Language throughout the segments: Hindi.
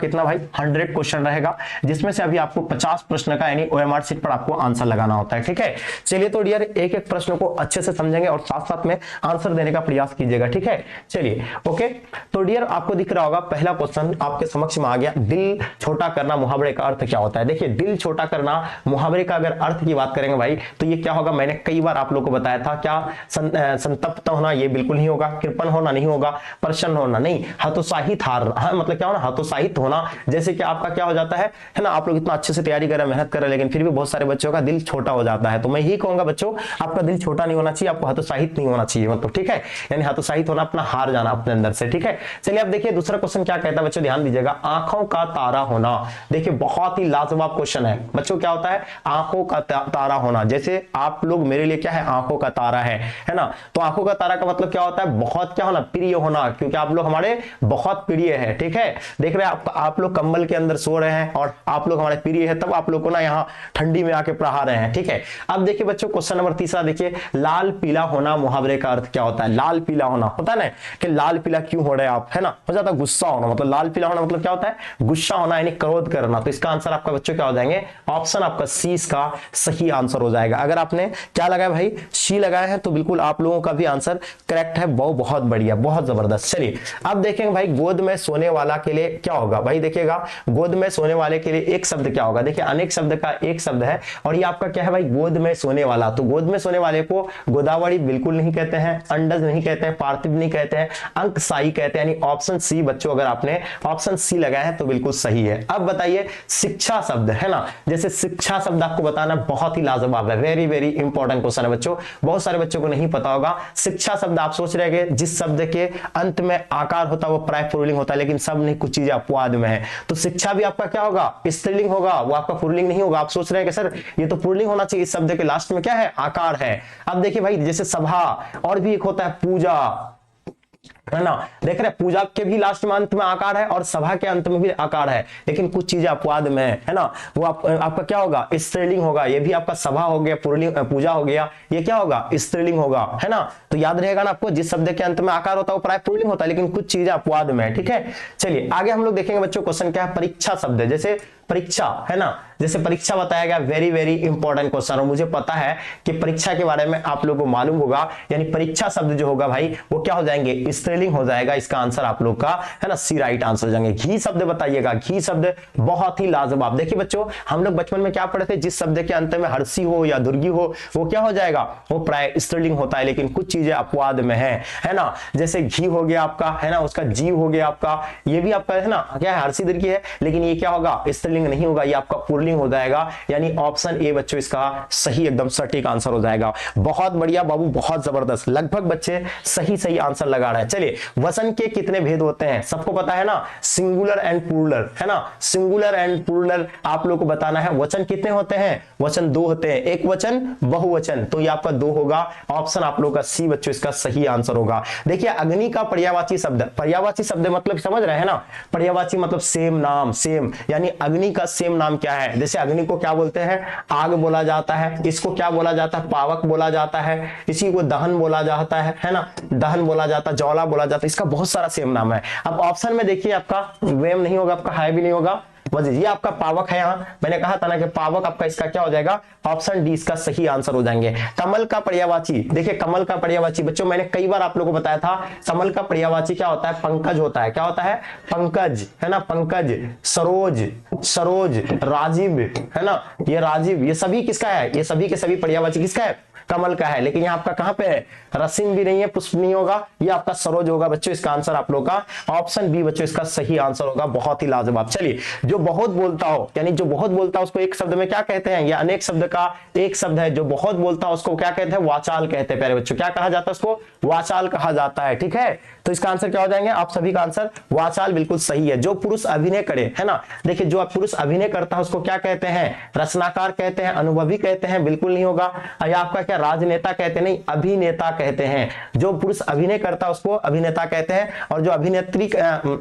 कितना भाई 100 क्वेश्चन रहेगा, जिसमें से अभी आपको 50 प्रश्न का यानी ओएमआर शीट पर आपको आंसर लगाना होता है। ठीक है, चलिए तो डियर एक एक प्रश्न को अच्छे से समझेंगे और साथ साथ में आंसर देने का प्रयास कीजिएगा। ठीक है, चलिए ओके। तो डियर आपको दिख रहा होगा पहला क्वेश्चन आपके समक्ष में आ गया, दिल छोटा करना मुहावरे का अर्थ क्या होता है। देखिए दिल छोटा करना मुहावरे का अगर अर्थ की बात करेंगे भाई तो ये क्या होगा, मैंने कई बार आप लोगों को बताया था, क्या संतप्त होना ये बिल्कुल नहीं होगा, कृपण होना नहीं होगा, प्रसन्न होना नहीं, हतोत्साहित हारना, मतलब क्या होना, हतोत्साहित होना। जैसे कि आपका क्या हो जाता है ना, आप लोग इतना अच्छे से तैयारी कर रहे हैं, मेहनत कर रहे हैं, लेकिन फिर भी बहुत सारे बच्चों का दिल छोटा हो जाता है। तो मैं यही कहूंगा बच्चों, आपका दिल छोटा नहीं होना चाहिए, आपको हतोत्साहित नहीं होना चाहिए, मतलब ठीक है, यानी हतोत्साहित होना अपना हार जाना अपने अंदर से। ठीक है, चलिए अब देखिए दूसरा क्वेश्चन क्या कहता है बच्चों, ध्यान दीजिएगा, आंखों का तारा होना। देखिए बहुत ही लाजवाब क्वेश्चन है बच्चों, क्या होता है आंखों का तारा होना। जैसे आप लोग मेरे लिए क्या है, आंखों का तारा है ना। तो आंखों का तारा का मतलब क्या होता है, बहुत क्या होना, प्रिय होना, क्योंकि आप लोग हमारे बहुत प्रिय है। ठीक है, देख रहे हैं आप लोग कंबल के अंदर सो रहे हैं और आप लोग हमारे प्रिय है, तब आप लोग को ना यहाँ ठंडी में आके पढ़ा रहे हैं। ठीक है, अब देखिए बच्चों क्वेश्चन नंबर तीसरा देखिए, लाल पीला होना मुहावरे का अर्थ क्या होता है। लाल पीला होना होता है ना, कि लाल पीला क्यों हो रहे हैं आप, है ना, हो जाता है गुस्सा होना, मतलब लाल पीला होना मतलब क्या होता है, गुस्सा होना यानी क्रोध करना। तो इसका आंसर आपका बच्चों क्या हो जाएंगे, ऑप्शन आपका सी इसका सही आंसर हो जाएगा। अगर आपने क्या लगाया भाई, सी लगाया है, तो बिल्कुल आप लोगों का भी आंसर करेक्ट है, बहुत बढ़िया, बहुत जबरदस्त। चलिए अब देखेंगे भाई, गोद में सोने वाला के लिए क्या होगा भाई, देखिएगा गोद में सोने वाले के लिए एक शब्द क्या होगा। देखिए अनेक शब्द का एक शब्द है और ये आपका क्या है भाई, गोद में सोने वाला। तो गोद में सोने वाले को गोदावरी बिल्कुल नहीं कहते हैं, अंडज नहीं कहते हैं, पार्थिव नहीं कहते हैं, अंकशाही कहते हैं, यानी ऑप्शन सी बच्चों, अगर आपने ऑप्शन सी लगाया है तो बिल्कुल सही है। अब बताइए शिक्षा शब्द है ना, जैसे शिक्षा शब्द आपको बताना बहुत ही लाजवाब है, वेरी वेरी इंपॉर्टेंट क्वेश्चन है बच्चों, बहुत सारे बच्चों को नहीं पता होगा। शिक्षा शब्द आप सोच रहे हैं जिस शब्द के अंत में आकार होता है वो प्राय पुल्लिंग होता है, लेकिन सब नहीं, कुछ चीजें अपवाद में है। तो शिक्षा भी आपका क्या होगा, स्त्रीलिंग होगा, वो आपका पुल्लिंग नहीं होगा। आप सोच रहे हैं कि सर ये तो पुल्लिंग होना चाहिए, इस शब्द के लास्ट में क्या है, आकार है। अब देखिए भाई जैसे सभा, और भी एक होता है पूजा, है ना, देख रहे पूजा के भी लास्ट में अंत में आकार है और सभा के अंत में भी आकार है, लेकिन कुछ चीजें अपवाद में है ना, वो आपका क्या होगा, स्त्रीलिंग होगा। ये भी आपका सभा हो गया, पूजा हो गया, ये क्या होगा, स्त्रीलिंग होगा, है ना। तो याद रहेगा ना आपको, जिस शब्द के अंत में आकार होता है वो प्राय पुल्लिंग होता है, लेकिन कुछ चीजें अपवाद में है। ठीक है, चलिए आगे हम लोग देखेंगे बच्चों, क्वेश्चन क्या है, परीक्षा शब्द है। जैसे परीक्षा है ना, जैसे परीक्षा बताया गया, वेरी वेरी इंपॉर्टेंट क्वेश्चन, और मुझे पता है कि परीक्षा के बारे में आप लोगों को मालूम होगा, यानी परीक्षा शब्द जो होगा भाई वो क्या हो जाएंगे, स्त्रीलिंग हो जाएगा। इसका आंसर आप लोग का है ना सी राइट आंसर हो जाएंगे। घी शब्द बताइएगा, घी शब्द बहुत ही लाजवाब। देखिए बच्चों हम लोग बचपन में क्या पढ़े थे, जिस शब्द के अंत में हर्षी हो या दुर्गी हो वो क्या हो जाएगा, वो प्राय स्त्रीलिंग होता है, लेकिन कुछ चीजें अपवाद में है ना। जैसे घी हो गया आपका, है ना, उसका जीव हो गया आपका, ये भी आपका है ना क्या है, हर्षी दीर्घी है, लेकिन ये क्या होगा, स्त्रीलिंग नहीं होगा, ये आपका पुल्लिंग हो जाएगा, यानी ऑप्शन ए बच्चों इसका सही एकदम सटीक आंसर हो जाएगा। बहुत बढ़िया बाबू, बहुत जबरदस्त, लगभग बच्चे सही आंसर लगा रहे हैं। चलिए वचन के कितने भेद होते हैं, सबको पता है ना, सिंगुलर एंड प्लूरल, है ना, सिंगुलर एंड प्लूरल आप लोग को बताना है। वचन कितने होते हैं, वचन दो होते हैं, एक वचन बहुवचन, तो ये आपका दो होगा, ऑप्शन आप लोग का सी बच्चों इसका सही आंसर होगा। देखिए अग्नि का पर्यायवाची शब्द, पर्यायवाची शब्द मतलब समझ रहे हैं ना, पर्यायवाची मतलब सेम नाम, सेम, यानी अग्नि का सेम नाम क्या है। जैसे अग्नि को क्या बोलते हैं, आग बोला जाता है, इसको क्या बोला जाता है, पावक बोला जाता है, इसी को दहन बोला जाता है ना, दहन बोला जाता है, ज्वाला बोला जाता है, इसका बहुत सारा सेम नाम है। अब ऑप्शन में देखिए आपका वेम नहीं होगा, आपका हाई भी नहीं होगा, ये आपका पावक है। यहां मैंने कहा था ना कि पावक आपका इसका क्या हो जाएगा, ऑप्शन डी इसका सही आंसर हो जाएंगे। कमल का पर्यायवाची, देखिए कमल का पर्यायवाची बच्चों मैंने कई बार आप लोगों को बताया था, कमल का पर्यायवाची क्या होता है, पंकज होता है। क्या होता है, पंकज, है ना, पंकज, सरोज, सरोज, राजीव, है ना, ये राजीव, ये सभी किसका है, ये सभी के सभी पर्यायवाची किसका है, कमल का है। लेकिन यहाँ आपका कहां पे है, रसिम भी नहीं है, पुष्प नहीं होगा, ये आपका सरोज होगा बच्चों। इसका आंसर आप लोग का ऑप्शन बी बच्चों इसका सही आंसर होगा। बहुत ही लाजवाब। चलिए जो बहुत बोलता हो, यानी जो बहुत बोलता है उसको एक शब्द में क्या कहते हैं, या अनेक शब्द का एक शब्द है, जो बहुत बोलता है उसको क्या कहते हैं, वाचाल कहते हैं। प्यारे बच्चों क्या कहा जाता है, उसको वाचाल कहा जाता है। ठीक है, तो इसका आंसर क्या हो जाएंगे, आप सभी का आंसर वाचाल बिल्कुल सही है। जो पुरुष अभिनय करे, है ना, देखिए जो पुरुष अभिनय करता है उसको क्या कहते हैं, रचनाकार कहते हैं, अनुभवी कहते हैं, बिल्कुल नहीं होगा। या आपका क्या राजनेता कहते नहीं, अभिनेता कहते हैं। जो पुरुष अभिनय करता है उसको अभिनेता कहते हैं, और जो अभिनेत्री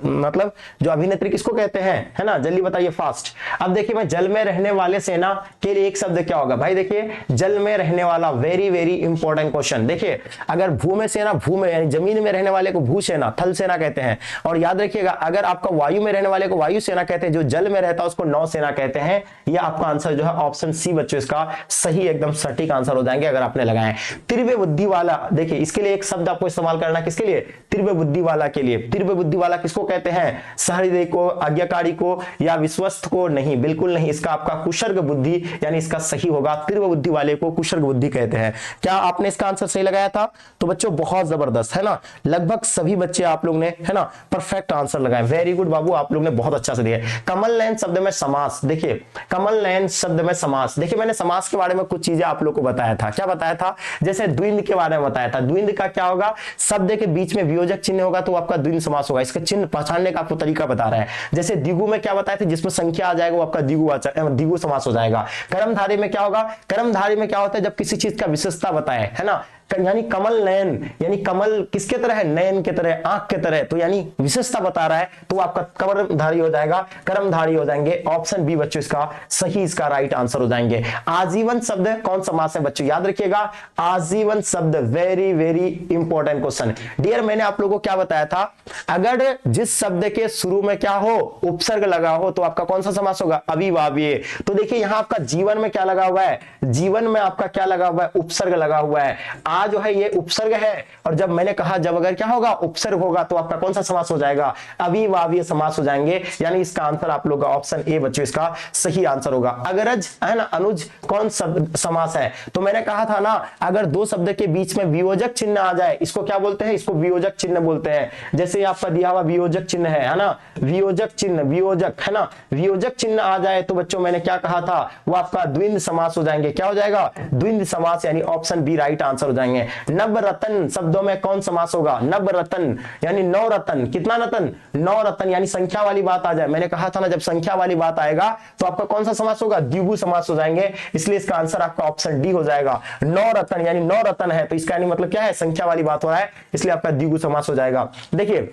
मतलब जो अभिनेत्री किसको कहते हैं, है ना, जल्दी बताइए फास्ट। अब देखिए मैं जल में रहने वाले सेना के लिए एक शब्द क्या होगा भाई, देखिए जल में रहने वाला, वेरी वेरी इंपॉर्टेंट क्वेश्चन। देखिए अगर भू में सेना, भू में यानी जमीन में रहने वाले को भू सेना, थल सेना कहते हैं, और याद रखिएगा अगर आपका वायु में रहने वाले को वायु सेना कहते हैं, जो जल में रहता है उसको नौ सेना कहते हैं। यह आपका आंसर जो है ऑप्शन सी बच्चों इसका सही एकदम सटीक आंसर हो जाएंगे अगर आपने लगाए। तीव्र बुद्धि वाला, देखिए इसके लिए एक शब्द आपको इस्तेमाल करना, किसके लिए, तीव्र बुद्धि वाला के लिए। तीव्र बुद्धि वाला किसको कहते हैं, सहृदय को, आज्ञाकारी को, या विश्वस्त को, नहीं बिल्कुल नहीं, इसका आपका कुशर्ग बुद्धि यानी इसका सही होगा, तीव्र बुद्धि वाले को कुशर्ग बुद्धि कहते हैं। क्या आपने इसका आंसर सही लगाया था? तो बच्चों बहुत जबरदस्त है ना, लगभग सभी बच्चे आप लोग ने, है ना, परफेक्ट आंसर लगाए। वेरी गुड बाबू, आप लोग ने बहुत अच्छा से दिया। कमल नयन शब्द में समास, देखिए कमल नयन शब्द में समास, देखिए मैंने समास के बारे में कुछ चीजें आप लोग को बताया था। क्या बताया था? जैसे द्विंद के बारे में बताया था। द्विंद का क्या होगा, शब्द के बीच में वियोजक चिन्ह होगा तो आपका द्विंद समास होगा। इसका चिन्ह पहचानने का आपको तरीका बता रहा है। जैसे द्विगु में क्या बताया था, जिसमें संख्या आ जाएगा वो आपका द्विगु समास हो जाएगा। कर्मधारय में क्या होगा, कर्मधारय में क्या होता है, जब किसी चीज का विशेषता बताए, है ना, यानी कमल नयन, यानी कमल किसके तरह है, नयन के तरह, आंख के तरह, तो यानी विशेषता बता रहा है तो आपका कर्मधारी हो जाएगा, कर्मधारी हो जाएंगे। ऑप्शन बी बच्चों इसका सही, इसका राइट आंसर हो जाएंगे। आजीवन शब्द कौन समास है बच्चों, याद रखिएगा आजीवन शब्द, very very important question. Dear मैंने आप लोगों को क्या बताया था, अगर जिस शब्द के शुरू में क्या हो, उपसर्ग लगा हो तो आपका कौन सा समास होगा, अविभाव्य। तो देखिए यहां आपका जीवन में क्या लगा हुआ है, जीवन में आपका क्या लगा हुआ है, उपसर्ग लगा हुआ है। जो है ये उपसर्ग है, और जब मैंने कहा जब अगर क्या होगा, उपसर्ग होगा तो आपका कौन सा समास हो जाएगा, अविभाव्य समास हो जाएंगे। यानी इसका आंसर आप लोग का ऑप्शन ए बच्चों इसका सही आंसर होगा। अगरज है ना, अनुज कौन शब्द समास है, तो मैंने कहा था ना अगर दो शब्द के बीच में वियोजक चिन्ह आ जाए इसको क्या बोलते हैं, इसको वियोजक चिन्ह बोलते हैं। जैसे आपका दिया हुआ वियोजक चिन्ह है ना, वियोजक चिन्ह, वियोजक है ना, वियोजक चिन्ह आ जाए तो बच्चों मैंने क्या कहा था, वो आपका द्विंद समास हो जाएंगे। क्या हो जाएगा, द्विंद समास, यानी ऑप्शन बी राइट आंसर हो जाएंगे। नवरत्न शब्दों में कौन समास होगा, नवरत्न यानी नौ रत्न, कितना रत्न, नौ रत्न, यानी संख्या वाली बात आ जाए। मैंने कहा था ना जब संख्या वाली बात आएगा तो आपका कौन सा समास होगा, द्विगु समास हो जाएंगे। इसलिए इसका आंसर आपका ऑप्शन डी हो जाएगा। नौ रत्न यानी नौ रत्न है तो इसका यानी मतलब क्या है, संख्या वाली बात हो रहा है, इसलिए आपका द्विगु समास हो जाएगा। देखिए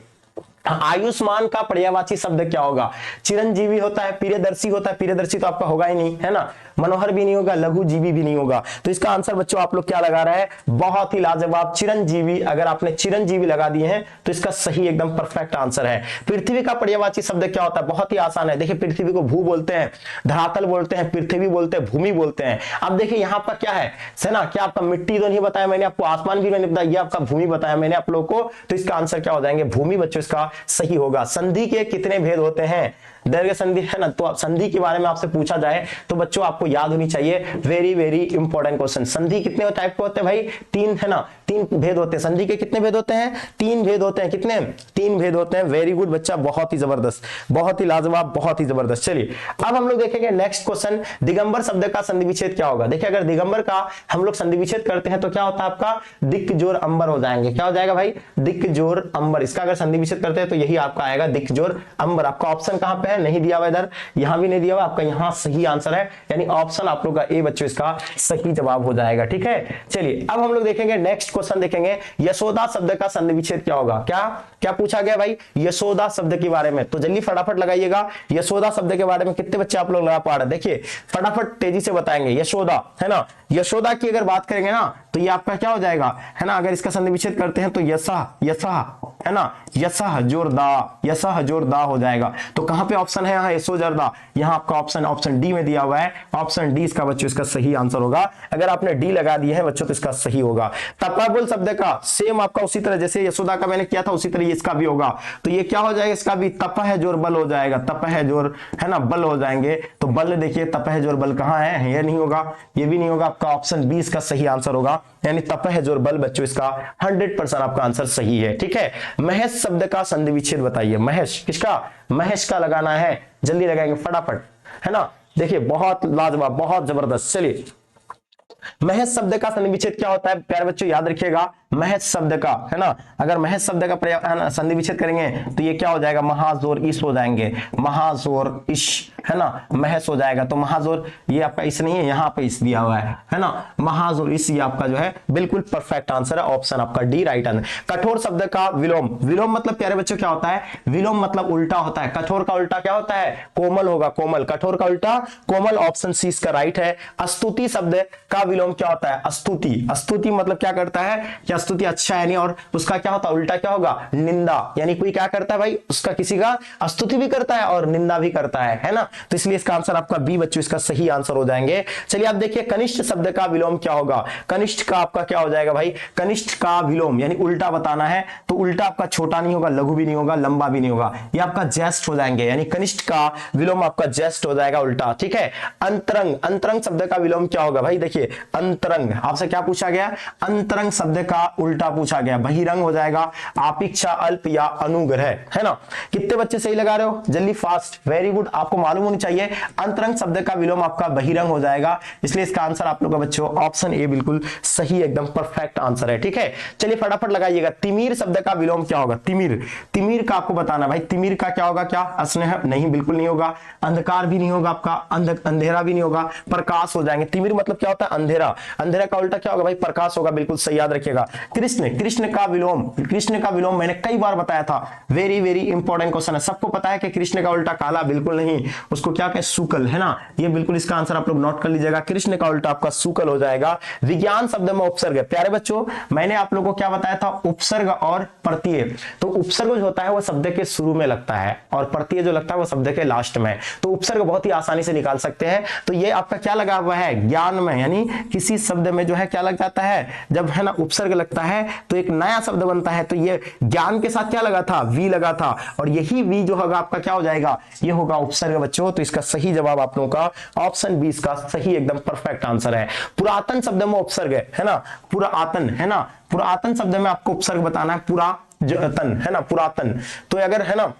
आयुष्मान का पर्यायवाची शब्द क्या होगा, चिरंजीवी होता है, प्रियदर्शी होता है, प्रियदर्शी तो आपका होगा ही नहीं, है ना, मनोहर भी नहीं होगा, लघुजीवी भी नहीं होगा। तो इसका आंसर बच्चों आप लोग क्या लगा रहे हैं, बहुत ही लाजवाब, चिरंजीवी। अगर आपने चिरंजीवी लगा दिए हैं तो इसका सही एकदम परफेक्ट आंसर है। पृथ्वी का पर्यायवाची शब्द क्या होता है, बहुत ही आसान है। देखिए पृथ्वी को भू बोलते हैं, धरातल बोलते हैं, पृथ्वी बोलते हैं, भूमि बोलते हैं। अब देखिए यहाँ पर क्या है ना, क्या आपका मिट्टी तो नहीं बताया मैंने आपको, आसमान भी नहीं बताया, ये आपका भूमि बताया मैंने आप लोग को, तो इसका आंसर क्या हो जाएंगे, भूमि बच्चों इसका सही होगा। संधि के कितने भेद होते हैं, दीर्घ संधि है ना, तो संधि के बारे में आपसे पूछा जाए तो बच्चों आपको याद होनी चाहिए, वेरी वेरी इंपॉर्टेंट क्वेश्चन। संधि कितने टाइप के होते हैं भाई, तीन, है ना, तीन भेद होते हैं। संधि के कितने भेद होते हैं, तीन भेद होते हैं। कितने, तीन भेद होते हैं। वेरी गुड बच्चा, बहुत ही जबरदस्त, बहुत ही लाजवाब, बहुत ही जबरदस्त। चलिए अब हम लोग देखेंगे नेक्स्ट क्वेश्चन, दिगंबर शब्द का संधि विच्छेद क्या होगा। देखिए अगर दिगंबर का हम लोग संधि विच्छेद करते हैं तो क्या होता है आपका, दिक् जोर अंबर हो जाएंगे। क्या हो जाएगा भाई, दिक् जोर अंबर। इसका अगर संधि विच्छेद करते हैं तो यही आपका आएगा, दिक् जोर अंबर। आपका ऑप्शन कहां पे है, नहीं दिया हुआ इधर, यहां भी नहीं दिया हुआ, आपका यहां सही आंसर है, यानी ऑप्शन आप लोग का ए बच्चों इसका सही जवाब हो जाएगा। ठीक है, चलिए अब हम लोग देखेंगे नेक्स्ट क्वेश्चन, देखेंगे यशोदा शब्द का संधि विच्छेद क्या होगा। क्या क्या पूछा गया भाई, यशोदा शब्द के बारे में, तो जल्दी फटाफट लगाइएगा। यशोदा शब्द के बारे में कितने बच्चे आप लोग लगा पा रहे हैं, देखिए फटाफट तेजी से बताएंगे। यशोदा है ना, यशोदा की अगर बात करेंगे ना तो ये आपका क्या हो जाएगा, है ना, अगर इसका संधि विच्छेद करते हैं तो यशा, यशा है ना, यशा जोरदा, यशा जोरदा हो जाएगा। तो कहां पे ऑप्शन है, यहाँ यशो जोरदा, यहाँ आपका ऑप्शन डी में दिया हुआ है, ऑप्शन डी इसका बच्चों इसका सही आंसर होगा। अगर आपने डी लगा दिया है बच्चों तो इसका सही होगा। तपाबुल शब्द का सेम आपका उसी तरह जैसे यशोदा का मैंने किया था उसी तरह इसका भी होगा, तो ये क्या हो जाएगा, इसका भी तपह जोर बल हो जाएगा, तपह जोर है ना बल हो जाएंगे। तो बल देखिए तपह जोर बल कहां है, ये नहीं होगा, ये भी नहीं होगा, आपका ऑप्शन बी इसका सही आंसर होगा, यानी तपह जोर बल बच्चों इसका 100% आपका आंसर सही है। ठीक है, महेश शब्द का संधि विच्छेद बताइए। महेश किसका, महेश का लगाना है, जल्दी लगाएंगे फटाफट, है ना। देखिए बहुत लाजवाब, बहुत जबरदस्त। चलिए महेश शब्द का संधि विच्छेद क्या होता है प्यारे बच्चों, याद रखिएगा, महज शब्द का, है ना, अगर महज शब्द का संधि विच्छेद करेंगे तो ये क्या हो जाएगा, महाजोर इस हो जाएंगे, महाजोर इश, है ना, महज हो जाएगा। तो महाजोर ये आपका इस नहीं है, यहाँ पे इस दिया हुआ है ना, महाजोर इस, ये आपका जो है बिल्कुल परफेक्ट आंसर है, ऑप्शन आपका डी राइट आंसर। कठोर शब्द का विलोम, विलोम मतलब प्यारे बच्चों क्या होता है, विलोम मतलब उल्टा होता है। कठोर का उल्टा क्या होता है, कोमल होगा, कोमल, कठोर का उल्टा कोमल, ऑप्शन सी इसका राइट है। स्तुति शब्द का विलोम क्या होता है, स्तुति, स्तुति मतलब क्या करता है, क्या स्तुति अच्छा है नहीं, और उसका क्या होता है उल्टा क्या होगा, निंदा, यानी कोई क्या करता है भाई, उसका किसी का स्तुति भी करता है और निंदा भी करता है ना, तो इसलिए इसका आंसर आपका बी बच्चों इसका सही आंसर हो जाएंगे। चलिए आप देखिए कनिष्ठ शब्द का विलोम क्या होगा, कनिष्ठ का आपका क्या हो जाएगा भाई, कनिष्ठ का विलोम यानी उल्टा बताना है, तो उल्टा आपका छोटा नहीं होगा, लघु भी नहीं होगा, लंबा भी नहीं होगा, ये आपका ज्येष्ठ हो जाएंगे, यानी कनिष्ठ का विलोम आपका ज्येष्ठ हो जाएगा उल्टा, ठीक है। अंतरंग, अंतरंग शब्द का विलोम क्या होगा भाई, देखिए अंतरंग आपसे क्या पूछा गया, अंतरंग शब्द का उल्टा पूछा गया, बहिरंग हो जाएगा, अपेक्षा, अल्प या अनुग्रह, है ना। कितने बच्चे सही लगा रहे हो, जल्दी फास्ट, वेरी गुड, आपको मालूम होनी चाहिए अंतरंग शब्द का विलोम आपका बहिरंग हो जाएगा, इसलिए इसका आंसर आप लोग का बच्चों ऑप्शन ए बिल्कुल सही एकदम परफेक्ट आंसर है, ठीक है। चलिए फटाफट लगाइएगा, तिमिर शब्द का विलोम क्या होगा, तिमिर, तिमिर का आपको बताना भाई, तिमिर का क्या होगा, क्या स्नेह, नहीं बिल्कुल नहीं होगा, अंधकार भी नहीं होगा आपका, अंधेरा भी नहीं होगा, प्रकाश हो जाएंगे। तिमिर मतलब क्या होता है, अंधेरा, अंधेरा का उल्टा क्या होगा भाई, प्रकाश होगा, बिल्कुल सही याद रखिएगा। कृष्ण, कृष्ण का विलोम, कृष्ण का विलोम मैंने कई बार बताया था, वेरी वेरी इंपॉर्टेंट क्वेश्चन है, सबको पता है कि कृष्ण का उल्टा काला, बिल्कुल नहीं, उसको क्या कहें, शुक्ल, है ना, ये बिल्कुल इसका आंसर आप लोग नोट कर लीजिएगा, कृष्ण का उल्टा आपका शुक्ल हो जाएगा। विज्ञान शब्द में उपसर्ग, प्यारे बच्चों मैंने आप लोगों को क्या बताया था, उपसर्ग और प्रत्यय, तो उपसर्ग जो होता है वो शब्द के शुरू में लगता है और प्रत्यय जो लगता है वो शब्द के लास्ट में, तो उपसर्ग बहुत ही आसानी से निकाल सकते हैं। तो ये आपका क्या लगा हुआ है, ज्ञान में, यानी किसी शब्द में जो है क्या लग जाता है, जब है ना उपसर्ग लगता है तो एक नया शब्द बनता है, तो ये ज्ञान के साथ क्या लगा था, वी लगा था, और यही वी जो होगा आपका क्या हो जाएगा, ये होगा उपसर्ग बच्चों, तो इसका सही जवाब आप लोगों का ऑप्शन बी इसका सही एकदम परफेक्ट आंसर है। पुरातन शब्द में उपसर्ग है ना, पुरातन, है ना, पुरातन शब्द में आपको उपसर्ग बताना है, पुरातन, है ना, पुरातन, तो अगर है ना,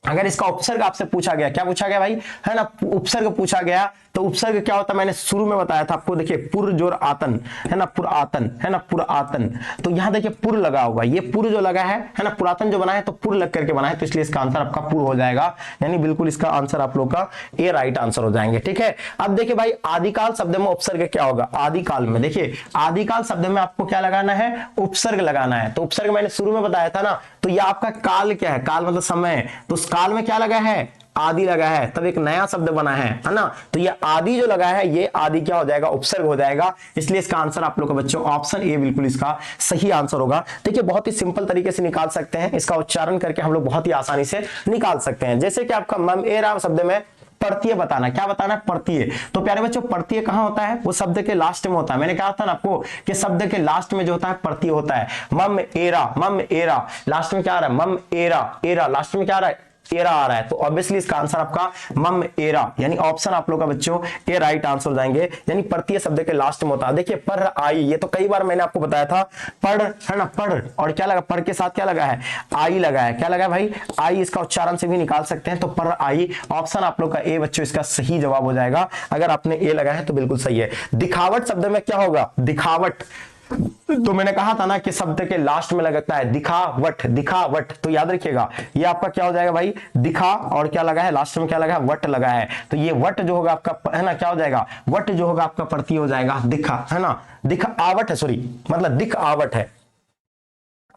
अगर इसका उपसर्ग आपसे पूछा गया, क्या पूछा गया भाई, है ना, उपसर्ग पूछा गया, तो उपसर्ग क्या होता है मैंने शुरू में बताया था आपको, देखिए पुर जोर आतन, है ना, पुरातन, है ना, पुरातन, तो यहां देखिए पुर लगा हुआ, ये पुर जो लगा है ना, पुरातन जो बना है तो पुर लग करके बना है, तो इसलिए इसका आंसर आपका पुर हो जाएगा, यानी बिल्कुल इसका आंसर आप लोग का ए राइट आंसर हो जाएंगे, ठीक है। अब देखिए भाई आदिकाल शब्द में उपसर्ग क्या होगा, आदिकाल में देखिए, आदिकाल शब्द में आपको क्या लगाना है, उपसर्ग लगाना है, तो उपसर्ग मैंने शुरू में बताया था ना, तो ये आपका काल क्या है, काल मतलब समय, तो उस काल में क्या लगा है, आदि लगा है, तब एक नया शब्द बना है ना, तो ये आदि जो लगा है ये आदि क्या हो जाएगा, उपसर्ग हो जाएगा, इसलिए इसका आंसर आप लोग का बच्चों ऑप्शन ए बिल्कुल इसका सही आंसर होगा। देखिए बहुत ही सिंपल तरीके से निकाल सकते हैं, इसका उच्चारण करके हम लोग बहुत ही आसानी से निकाल सकते हैं, जैसे कि आपका ममेरा शब्द में प्रत्यय बताना, क्या बताना है, प्रत्यय, तो प्यारे बच्चों प्रत्यय कहां होता है, वो शब्द के लास्ट में होता है, मैंने कहा था ना आपको कि शब्द के लास्ट में जो होता है प्रत्यय होता है, मम एरा, लास्ट में क्या आ रहा है, मम एरा, लास्ट में क्या आ रहा है, एरा आ रहा है, तो ऑब्वियसली इसका आंसर आपका मम एरा, यानी ऑप्शन आप लोग का बच्चों ए राइट आंसर हो जाएंगे, यानी प्रत्यय शब्द के लास्ट में होता है। देखिए पर आई, ये तो कई बार मैंने आपको बताया था, पढ़, है ना, पढ़, और क्या लगा, पढ़ के साथ क्या लगा है, आई लगा है, क्या लगा है भाई, आई, इसका उच्चारण से भी निकाल सकते हैं, तो पर आई, ऑप्शन आप लोग का ए बच्चों इसका सही जवाब हो जाएगा, अगर आपने ए लगा है तो बिल्कुल सही है। दिखावट शब्द में क्या होगा, दिखावट, तो मैंने कहा था ना कि शब्द के लास्ट में लगता है दिखावट, दिखावट, तो याद रखिएगा ये आपका क्या हो जाएगा भाई, दिखा, और क्या लगा है लास्ट में, क्या लगा है, वट लगा है, तो ये वट जो होगा आपका, है ना, क्या हो जाएगा, वट जो होगा आपका प्रत्यय हो जाएगा दिखा, है ना, दिखा आवट है, सॉरी मतलब दिख आवट है,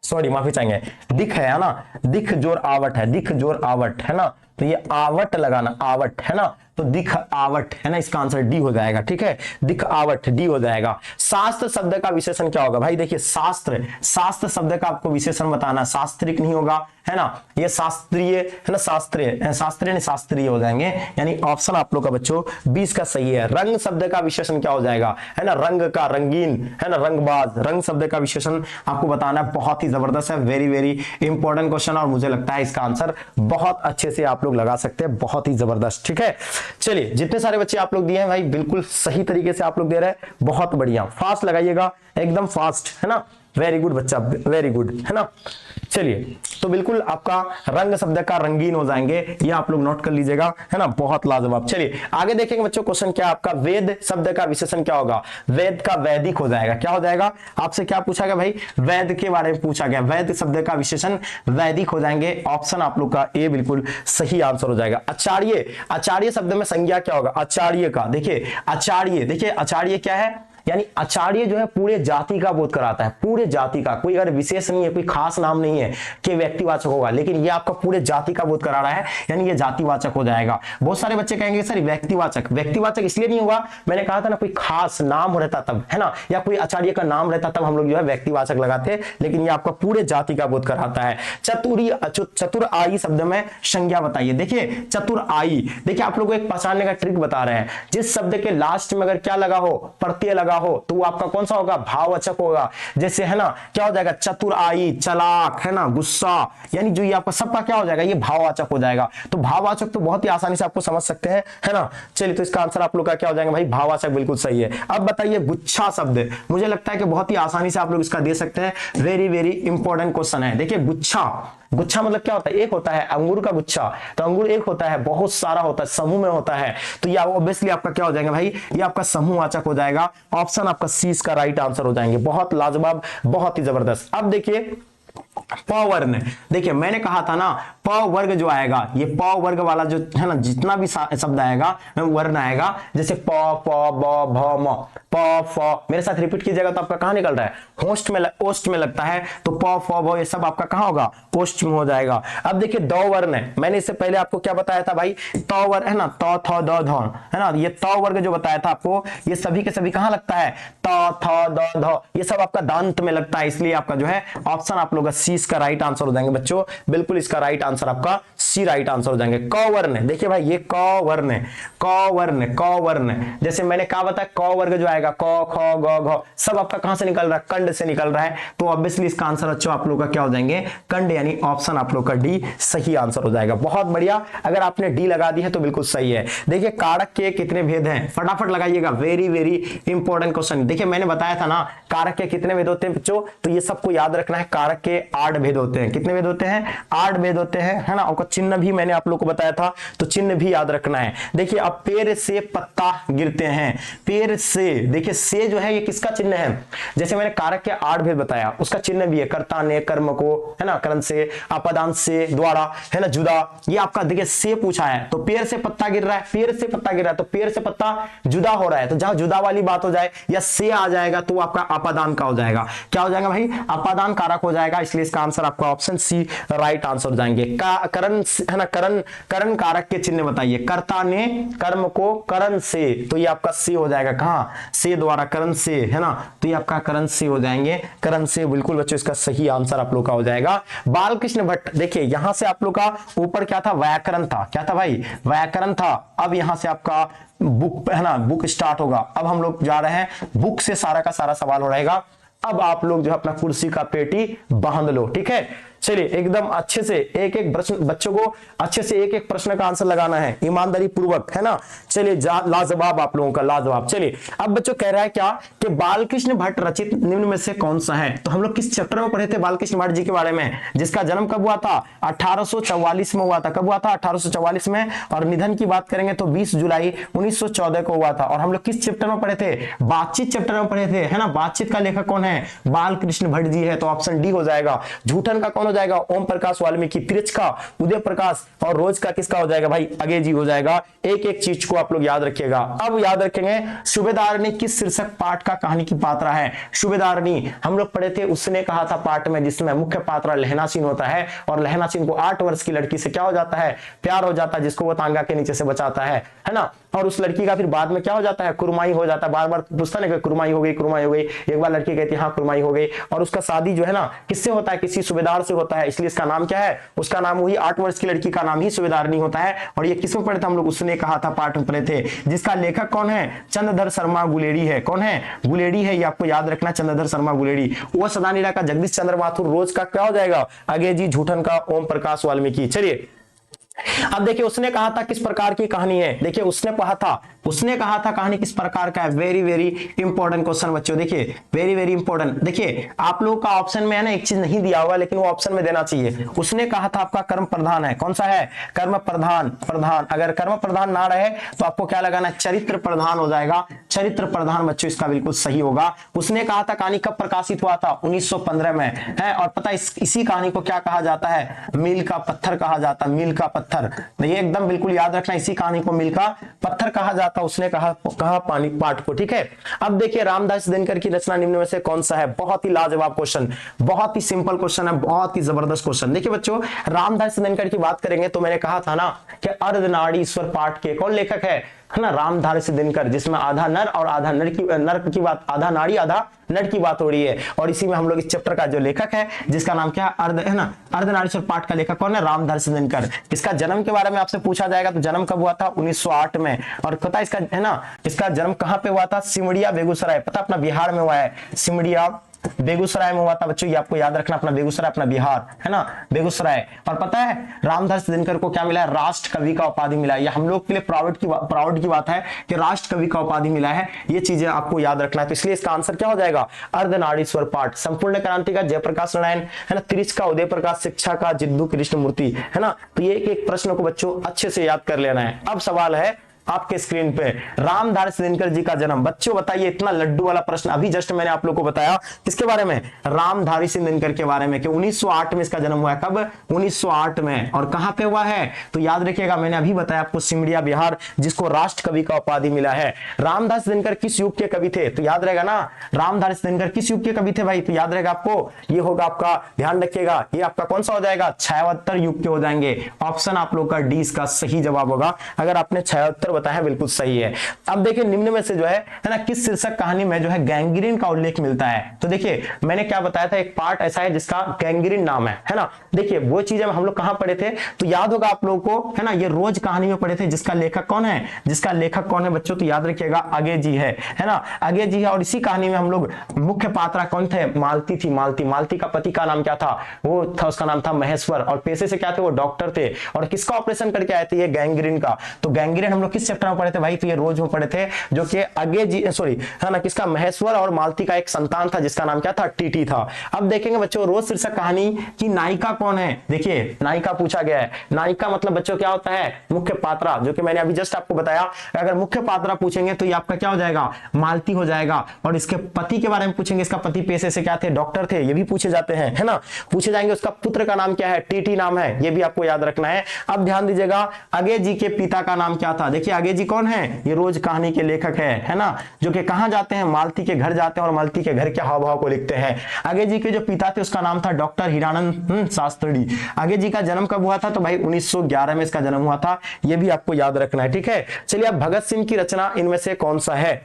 सॉरी माफी चाहेंगे, दिख है ना, दिख जोर आवट है, दिख जोर आवट, है ना, तो ये आवट लगाना, आवट, है ना, तो दिख आवट, है ना, इसका आंसर डी हो जाएगा, ठीक है, दिख आवट डी हो जाएगा। शास्त्र शब्द का विशेषण क्या होगा भाई, देखिए शास्त्र, शास्त्र शब्द का आपको विशेषण बताना, शास्त्रिक नहीं होगा, है ना, ये शास्त्रीय, है ना, शास्त्रीय, शास्त्रीय नहीं शास्त्रीय हो जाएंगे, यानी ऑप्शन आप लोग का बच्चों 20 का सही है। रंग शब्द का विशेषण क्या हो जाएगा, है ना, रंग का, रंगीन, है ना, रंगबाज, रंग शब्द का विशेषण आपको बताना है, बहुत ही जबरदस्त है, वेरी वेरी इंपॉर्टेंट क्वेश्चन, और मुझे लगता है इसका आंसर बहुत अच्छे से आप लोग लगा सकते हैं, बहुत ही जबरदस्त, ठीक है। चलिए जितने सारे बच्चे आप लोग दिए हैं भाई बिल्कुल सही तरीके से आप लोग दे रहे हैं, बहुत बढ़िया, फास्ट लगाइएगा एकदम फास्ट, है ना, वेरी गुड बच्चा, वेरी गुड, है ना। चलिए, तो बिल्कुल आपका रंग शब्द का रंगीन हो जाएंगे, ये आप लोग नोट कर लीजिएगा, है ना, बहुत लाजवाब। चलिए आगे देखेंगे बच्चों, क्वेश्चन क्या आपका, वेद शब्द का विशेषण क्या होगा, वेद का वैदिक हो जाएगा। क्या हो जाएगा, आपसे क्या पूछा गया भाई, वेद के बारे में पूछा गया, वैद शब्द का विशेषण वैदिक हो जाएंगे। ऑप्शन आप लोग का ए बिल्कुल सही आंसर हो जाएगा। आचार्य, आचार्य शब्द में संज्ञा क्या होगा, आचार्य का, देखिए आचार्य, देखिए आचार्य क्या है, यानी आचार्य जो है पूरे जाति का बोध कराता है, पूरे जाति का, कोई अगर विशेष नहीं है, कोई खास नाम नहीं है कि व्यक्तिवाचक होगा, लेकिन ये आपका पूरे जाति का बोध करा रहा है, यानी ये जातिवाचक हो जाएगा। बहुत सारे बच्चे कहेंगे सर व्यक्तिवाचक, व्यक्तिवाचक इसलिए नहीं होगा, मैंने कहा था ना कोई खास नाम रहता तब, है ना, या कोई आचार्य का नाम रहता तब हम लोग जो है व्यक्तिवाचक लगाते, लेकिन ये आपका पूरे जाति का बोध कराता है। चतुर आई शब्द में संज्ञा बताइए। देखिए चतुर आई, देखिए आप लोग को एक पहचानने का ट्रिक बता रहे हैं, जिस शब्द के लास्ट में अगर क्या लगा हो, प्रत्यय लगा हो, तो वो आपका कौन सा होगा, भाववाचक होगा। जैसे है ना, क्या हो जाएगा, चतुर आई, चलाक, है ना, गुस्सा, यानी जो ये आपका सबका क्या हो जाएगा, ये भाववाचक हो जाएगा। तो भाववाचक तो बहुत ही आसानी से आपको समझ सकते हैं, है ना। चलिए, तो इसका आंसर आप लोग का क्या हो जाएगा भाई, भाववाचक, बिल्कुल सही है। अब बताइए गुच्छा शब्द, मुझे लगता है कि बहुत ही आसानी से आप लोग इसका दे सकते हैं, वेरी वेरी इंपॉर्टेंट क्वेश्चन है। देखिए गुच्छा, गुच्छा मतलब क्या होता है, एक होता है अंगूर का गुच्छा, तो अंगूर एक होता है, बहुत सारा होता है, समूह में होता है, तो ये ऑब्वियसली आपका क्या हो जाएगा भाई, ये आपका समूहवाचक हो जाएगा। ऑप्शन आपका सी इसका राइट आंसर हो जाएंगे। बहुत लाजवाब, बहुत ही जबरदस्त। अब देखिए प वर्ण, देखिए मैंने कहा था ना प वर्ग जो आएगा, ये प वर्ग वाला जो है ना, जितना भी शब्द आएगा वर्ण आएगा, जैसे प प ब भ म, प फ, मेरे साथ रिपीट कीजिएगा तो आपका कहां निकल रहा है, होस्ट में, ओस्ट में लगता है, तो प फ ब ये सब आपका कहां होगा, ओस्ट में हो जाएगा। अब देखिए द वर्ण है, मैंने इससे पहले आपको क्या बताया था भाई, त वर्ण है ना, त थ द ध, है ना, ये त वर्ग जो बताया था आपको, ये सभी के सभी कहां लगता है, त थ द ध, ये सब आपका दांत में लगता है, इसलिए आपका जो है ऑप्शन आप लोग का सी इसका राइट आंसर हो जाएंगे बच्चों, बिल्कुल इसका राइट आंसर आपका सी राइट आंसर हो जाएंगे। क वर्ण, देखिए भाई ये क वर्ण, क वर्ण, क वर्ण, जैसे मैंने कहा बताया क वर्ग जो आएगा, क ख ग घ, सब आपका कहां से निकल रहा है, कंड से निकल रहा है, तो ऑब्वियसली इसका आंसर अच्छा आप लोग का क्या हो जाएंगे, कंड, यानी ऑप्शन आप लोग का डी सही आंसर हो जाएगा। बहुत बढ़िया, अगर आपने डी लगा दी है तो बिल्कुल सही है। देखिए कारक के कितने भेद हैं, फटाफट लगाइएगा, वेरी वेरी इंपॉर्टेंट क्वेश्चन। देखिए मैंने बताया था ना कारक के कितने भेद होते हैं बच्चों, तो ये सबको याद रखना है, कारक के 8 भेद होते हैं। कितने भेद होते हैं, 8 भेद होते हैं, है ना, और चिन्ह भी मैंने आप लोग को बताया था, तो चिन्ह भी याद रखना है। देखिए अब पेड़ से पत्ता गिरते हैं, पेड़ से, देखिए से जो है ये किसका चिन्ह है, जैसे मैंने कारक के 8 भेद बताया, उसका चिन्ह भी है, कर्ता ने, कर्म को, है ना, करण से, अपदांत से, द्वारा, है ना, जुदा, ये आपका देखिए से पूछा है, तो पेड़ से पत्ता गिर रहा है, पेड़ से पत्ता गिर रहा है, तो पेड़ से पत्ता जुदा हो रहा है, तो जहां जुदा वाली बात हो जाए या से आ जाएगा तो आपका अपादान का हो जाएगा, क्या हो जाएगा भाई, अपादान कारक हो जाएगा, इसलिए इसका आंसर आपका ऑप्शन सी राइट आंसर हो जाएंगे। करण, है ना, करण, करण कारक के चिन्ह बताइए, कर्ता ने कर्म को करण से, तो ये आपका से हो जाएगा, कहां से, द्वारा, करण से, है ना, तो ये आपका करण से हो जाएंगे, करण से, बिल्कुल बच्चों इसका सही आंसर आप लोग का हो जाएगा। बालकृष्ण भट्ट, देखिए यहां से आप लोग का ऊपर क्या था, व्याकरण था, क्या था भाई, व्याकरण था। अब यहां से आपका बुक, है ना, बुक स्टार्ट होगा। अब हम लोग जा रहे हैं बुक से, सारा का सारा सवाल हो रहेगा। अब आप लोग जो है अपना कुर्सी का पेटी बांध लो, ठीक है। चलिए एकदम अच्छे से एक एक प्रश्न, बच्चों को अच्छे से एक एक प्रश्न का आंसर लगाना है, ईमानदारी पूर्वक, है ना। चलिए लाजवाब आप लोगों का, लाजवाब। चलिए अब बच्चों कह रहा है क्या कि बालकृष्ण भट्ट रचित निम्न में से कौन सा है, तो हम लोग किस चैप्टर में पढ़े थे बालकृष्ण भट्ट जी के बारे में, जिसका जन्म कब हुआ था, 1844 में हुआ था। कब हुआ था, 1844 में, और निधन की बात करेंगे तो 20 जुलाई 1914 को हुआ था। और हम लोग किस चैप्टर में पढ़े थे, बातचीत चैप्टर में पढ़े थे, है ना। बातचीत का लेखक कौन है, बालकृष्ण भट्ट जी है, तो ऑप्शन डी हो जाएगा। झूठन का कौन हो जाएगा, ओम प्रकाश वाल्मीकि। तिरछ का उदय प्रकाश, और रोज का किसका हो जाएगा भाई, अंग्रेजी हो जाएगा। एक एक चीज को आप लोग याद रखिएगा। अब याद रखेंगे सूबेदारनी किस शीर्षक पाठ का कहानी की पात्रा है। सूबेदारनी हम लोग पढ़े थे, उसने कहा था पाठ में, जिसमें मुख्य पात्रा लहनासीन होता है, और लहनासीन को 8 वर्ष की लड़की से क्या हो जाता है, प्यार हो जाता है, जिसको वो तांगा के नीचे से बचाता है ना। और उस लड़की का फिर बाद में क्या हो जाता है, कुरमाई हो जाता है। बार बार पूछता नहीं, कुरमाई हो गई, कुरमाई हो गई। एक बार लड़की कहती है हाँ कुरमाई हो गई, और उसका शादी जो है ना किससे होता है, किसी सूबेदार से होता है, इसलिए इसका नाम क्या है, उसका नाम वही 8 वर्ष की लड़की का नाम ही सूबेदारनी होता है। और ये किसमें पढ़े थे हम लोग, उसने कहा था पाठ में पढ़े थे, जिसका लेखक कौन है, चंद्रधर शर्मा गुलेरी है। कौन है, गुलेरी है, ये आपको याद रखना, चंद्रधर शर्मा गुलेरी। वो सदानीरा का जगदीश चंद्र माथुर, रोज का क्या हो जाएगा, अंग्रेजी, झूठन का ओम प्रकाश वाल्मीकि। चलिए अब देखिए उसने कहा था किस प्रकार की कहानी है, देखिए उसने कहा था कहानी किस प्रकार का है। वेरी वेरी इंपॉर्टेंट क्वेश्चन बच्चों, देखिए वेरी वेरी इंपॉर्टेंट। देखिए आप लोगों का ऑप्शन में है ना एक चीज नहीं दिया हुआ, लेकिन वो ऑप्शन में देना चाहिए। उसने कहा था आपका कर्म प्रधान है, कौन सा है, कर्म प्रधान। अगर कर्म प्रधान ना रहे तो आपको क्या लगाना है, चरित्र प्रधान हो जाएगा, चरित्र प्रधान बच्चों इसका बिल्कुल सही होगा। उसने कहा था कहानी कब प्रकाशित हुआ था, 1915 में है। और पता है इसी कहानी को क्या कहा जाता है, मील का पत्थर कहा जाता है, मील का पत्थर। ये एकदम बिल्कुल याद रखना, इसी कहानी को मील का पत्थर कहा जाता, उसने कहा पानी पाठ को, ठीक है। अब देखिए रामदास दिनकर की रचना निम्न में से कौन सा है, बहुत ही लाजवाब क्वेश्चन, बहुत ही सिंपल क्वेश्चन है, बहुत ही जबरदस्त क्वेश्चन। देखिए बच्चों रामदास दिनकर की बात करेंगे तो मैंने कहा था ना कि अर्धनारीश्वर पाठ के कौन लेखक है ना, रामधारी दिनकर, जिसमें आधा नर और आधा नर की बात, आधा नारी आधा नर की बात हो रही है। और इसी में हम लोग इस चैप्टर का जो लेखक है जिसका नाम क्या है ना, अर्धनारीश्वर पाठ का लेखक कौन है, रामधारी दिनकर। इसका जन्म के बारे में आपसे पूछा जाएगा तो जन्म कब हुआ था, 1908 में। और पता इसका है ना, इसका जन्म कहां पे हुआ था, सिमड़िया बेगूसराय, पता अपना बिहार में हुआ है, सिमड़िया बेगूसराय में हुआ था बच्चों, ये आपको याद रखना, अपना बेगूसराय अपना बिहार है ना, बेगूसराय। और पता है रामदास दिनकर को क्या मिला है, राष्ट्र कवि का उपाधि मिला है। ये हम लोग के लिए प्राउड की बात है कि राष्ट्र कवि का उपाधि मिला है, ये चीजें आपको याद रखना है। तो इसलिए इसका आंसर क्या हो जाएगा, अर्धनारीश्वर पाठ। संपूर्ण क्रांति का जयप्रकाश नारायण है ना, त्रिश का उदय प्रकाश, शिक्षा का जिद्दू कृष्णमूर्ति है ना। तो ये एक प्रश्न को बच्चों अच्छे से याद कर लेना है। अब सवाल है आपके स्क्रीन पे, रामधारी दिनकर जी का जन्म। बच्चों बताइए, इतना लड्डू वाला प्रश्न अभी जस्ट मैंने आप लोगों को बताया किसके बारे में, रामधारी दिनकर के बारे में, कि 1908 में इसका जन्म हुआ है। कब, 1908 में। और कहां पे हुआ है तो याद रखिएगा, मैंने अभी बताया आपको, सिमड़िया बिहार, जिसको राष्ट्र कवि का उपाधि मिला है। रामदास दिनकर किस युग के कवि थे तो याद रहेगा ना, रामधारी दिनकर किस युग के कवि थे भाई, तो याद रहेगा आपको, ये होगा आपका, ध्यान रखिएगा, ये आपका कौन सा हो जाएगा, 76 युग के हो जाएंगे। ऑप्शन आप लोग का डी इसका सही जवाब होगा, अगर आपने 76 बताया बिल्कुल सही है। अब देखिए निम्न में से जो है ना, किस शीर्षक कहानी में जो है गैंग्रीन का उल्लेख मिलता है। तो देखिए मैंने क्या बताया था, एक पार्ट ऐसा है जिसका गैंग्रीन नाम है ना। देखिए वो चीजें हम लोग कहां पढ़े थे तो याद होगा आप लोगों को है ना, ये रोज कहानी में पढ़े थे। जिसका लेखक कौन है, बच्चों तो याद रखिएगा आगे जी है ना, आगे जी है। और इसी कहानी में हम लोग मुख्य पात्रा कौन थे, मालती थी, मालती का पति का नाम क्या था, वो था, उसका नाम था महेश्वर। और पेशे से क्या थे, वो डॉक्टर थे। और किसका ऑपरेशन करके आए थे, ये गैंग्रीन का। तो गैंग्रीन हम लोग किस चैप्टर में पढ़े थे भाई, तो ये रोज में पढ़े थे, जो कि आगे जी सॉरी है ना, किसका, महेश्वर और मालती का एक संतान था जिसका नाम क्या था, टीटी था। अब देखेंगे बच्चों रोज शीर्षक कहानी की नायिका कौन है। देखिए नायिका पूछा गया है, नायिका मतलब बच्चों क्या होता है, मुख्य पात्रा, जो कि मैंने अभी जस्ट आपको बताया। अगर मुख्य पात्रा पूछेंगे तो ये आपका क्या हो जाएगा, मालती हो जाएगा। और इसके पति के बारे में पूछेंगे, इसका पति पेशे से क्या थे, डॉक्टर थे, ये भी पूछे जाते हैं है ना, पूछे जाएंगे। उसका पुत्र का नाम क्या है, टीटी नाम है, ये भी आपको याद रखना है। अब ध्यान दीजिएगा, आगे जी के पिता का नाम क्या था। देखिए आगे जी कौन है, ये रोज कहानी के लेखक है ना, जो कि कहां जाते हैं, मालती के घर जाते हैं और मालती के घर के हाव भाव को लिखते हैं। आगे जी के जो पिता थे उसका नाम था डॉक्टर हीरानंद शास्त्री। आगे जी का जन्म कब हुआ था तो भाई 1911 में इसका जन्म हुआ था, ये भी आपको याद रखना है, ठीक है। चलिए अब भगत सिंह की रचना इनमें से कौन सा है।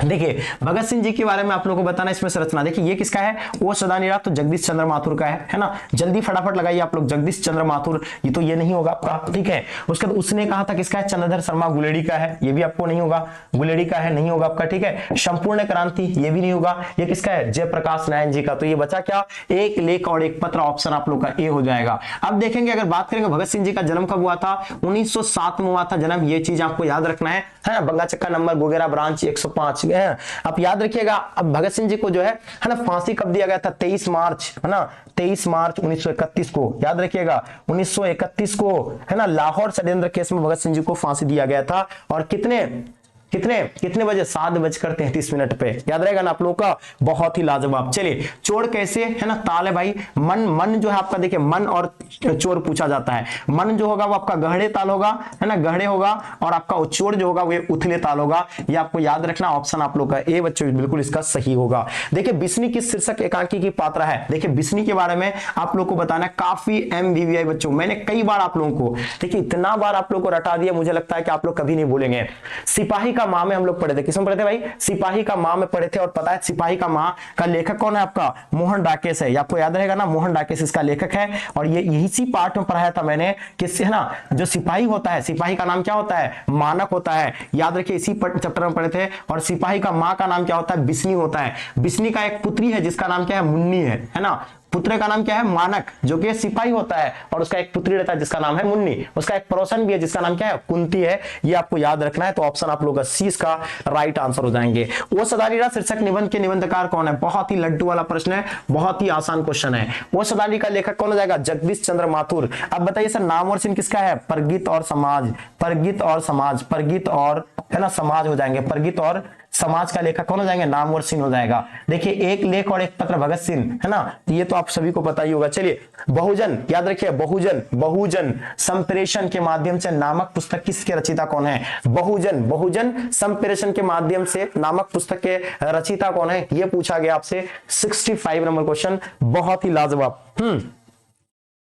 देखिए भगत सिंह जी के बारे में आप लोगों को बताना, इसमें से रचना देखिए ये किसका है, ओ सदा निराला, तो जगदीश चंद्र माथुर का है ना। जल्दी फटाफट लगाइए आप लोग, जगदीश चंद्र माथुर, ये तो ये नहीं होगा आपका, ठीक है। उसके बाद उसने कहा था किसका है, चंद्रधर शर्मा गुलेड़ी का है, ये भी आपको नहीं होगा, गुलेड़ी का है, नहीं होगा आपका, ठीक है। संपूर्ण क्रांति, ये भी नहीं होगा। ये किसका है, जयप्रकाश नारायण जी का। तो ये बचा क्या, एक लेख और एक पत्र, ऑप्शन आप लोग का ए हो जाएगा। अब देखेंगे अगर बात करेंगे भगत सिंह जी का जन्म कब हुआ था, 1907 में हुआ था जन्म, ये चीज आपको याद रखना है ना। बंगा चक्का नंबर गोगेरा ब्रांच 105 है। अब याद रखिएगा, अब भगत सिंह जी को जो है ना फांसी कब दिया गया था, 23 मार्च है ना, 23 मार्च 1931 को, याद रखिएगा 1931 को है ना, लाहौर षड्यंत्र केस में भगत सिंह जी को फांसी दिया गया था। और कितने बजे, 7:33 पे, याद रहेगा ना आप लोगों का, बहुत ही लाजवाब। चलिए चोर कैसे है ना, ताल है भाई, मन जो है आपका, देखिए मन और चोर पूछा जाता है। मन जो होगा वो आपका गहरे ताल होगा है ना, गहरे होगा। और आपका चोर जो होगा वो उथले ताल होगा, ये आपको याद रखना। ऑप्शन आप लोग का ए बच्चों बिल्कुल इसका सही होगा। देखिए बिस्नी किस शीर्षक एकांकी की पात्रा है। देखिए बिस्नी के बारे में आप लोग को बताना, काफी MVVI बच्चों, मैंने कई बार आप लोगों को, देखिए इतना बार आप लोग को रटा दिया, मुझे लगता है कि आप लोग कभी नहीं भूलेंगे। सिपाही का मां में हम लोग पढ़े थे, किसमें पढ़े थे भाई, सिपाही का मां में पढ़े थे। और पता है सिपाही का मां का लेखक कौन है आपका, मोहन डाकेश है, आपको याद रहेगा ना, मोहन डाकेश इसका लेखक है। और ये इसी पार्ट में पढ़ाया था मैंने, किससे है ना, जो सिपाही होता है, सिपाही का नाम क्या होता है, मानक होता है, याद रखिए इसी चैप्टर में पढ़े थे। और सिपाही का मां का नाम क्या होता है, बिस्नी होता है। बिस्नी का एक पुत्री है जिसका नाम क्या है, मुन्नी है ना, पुत्र का नाम क्या है? मानक, जो कि सिपाही होता है, और उसका एक पुत्री रहता है जिसका नाम है मुन्नी। उसका एक पड़ोसन भी है जिसका नाम क्या है? कुंती है। ये आपको याद रखना है। तो ऑप्शन आप लोग का सी इसका राइट आंसर हो जाएंगे। ओ सदानीरा शीर्षक निबंध के निबंधकार कौन है? बहुत ही लड्डू वाला प्रश्न है, बहुत ही आसान क्वेश्चन है। ओ सदानी का लेखक कौन हो जाएगा? जगदीश चंद्र माथुर। अब बताइए सर, नाम और चिन्ह किसका है? परगित और समाज, परगित और समाज, परगित और है ना समाज हो जाएंगे। परगित और समाज का लेखक कौन हो जाएंगे? नाम और सिंह हो जाएगा। देखिए, एक लेख और एक पत्र भगत सिंह, है ना, ये तो आप सभी को पता ही होगा। चलिए, बहुजन, याद रखिए, बहुजन, बहुजन संप्रेषण के माध्यम से नामक पुस्तक किसके रचयिता कौन है? बहुजन, बहुजन संप्रेषण के माध्यम से नामक पुस्तक के रचयिता कौन है? ये पूछा गया आपसे 65 नंबर क्वेश्चन, बहुत ही लाजवाब।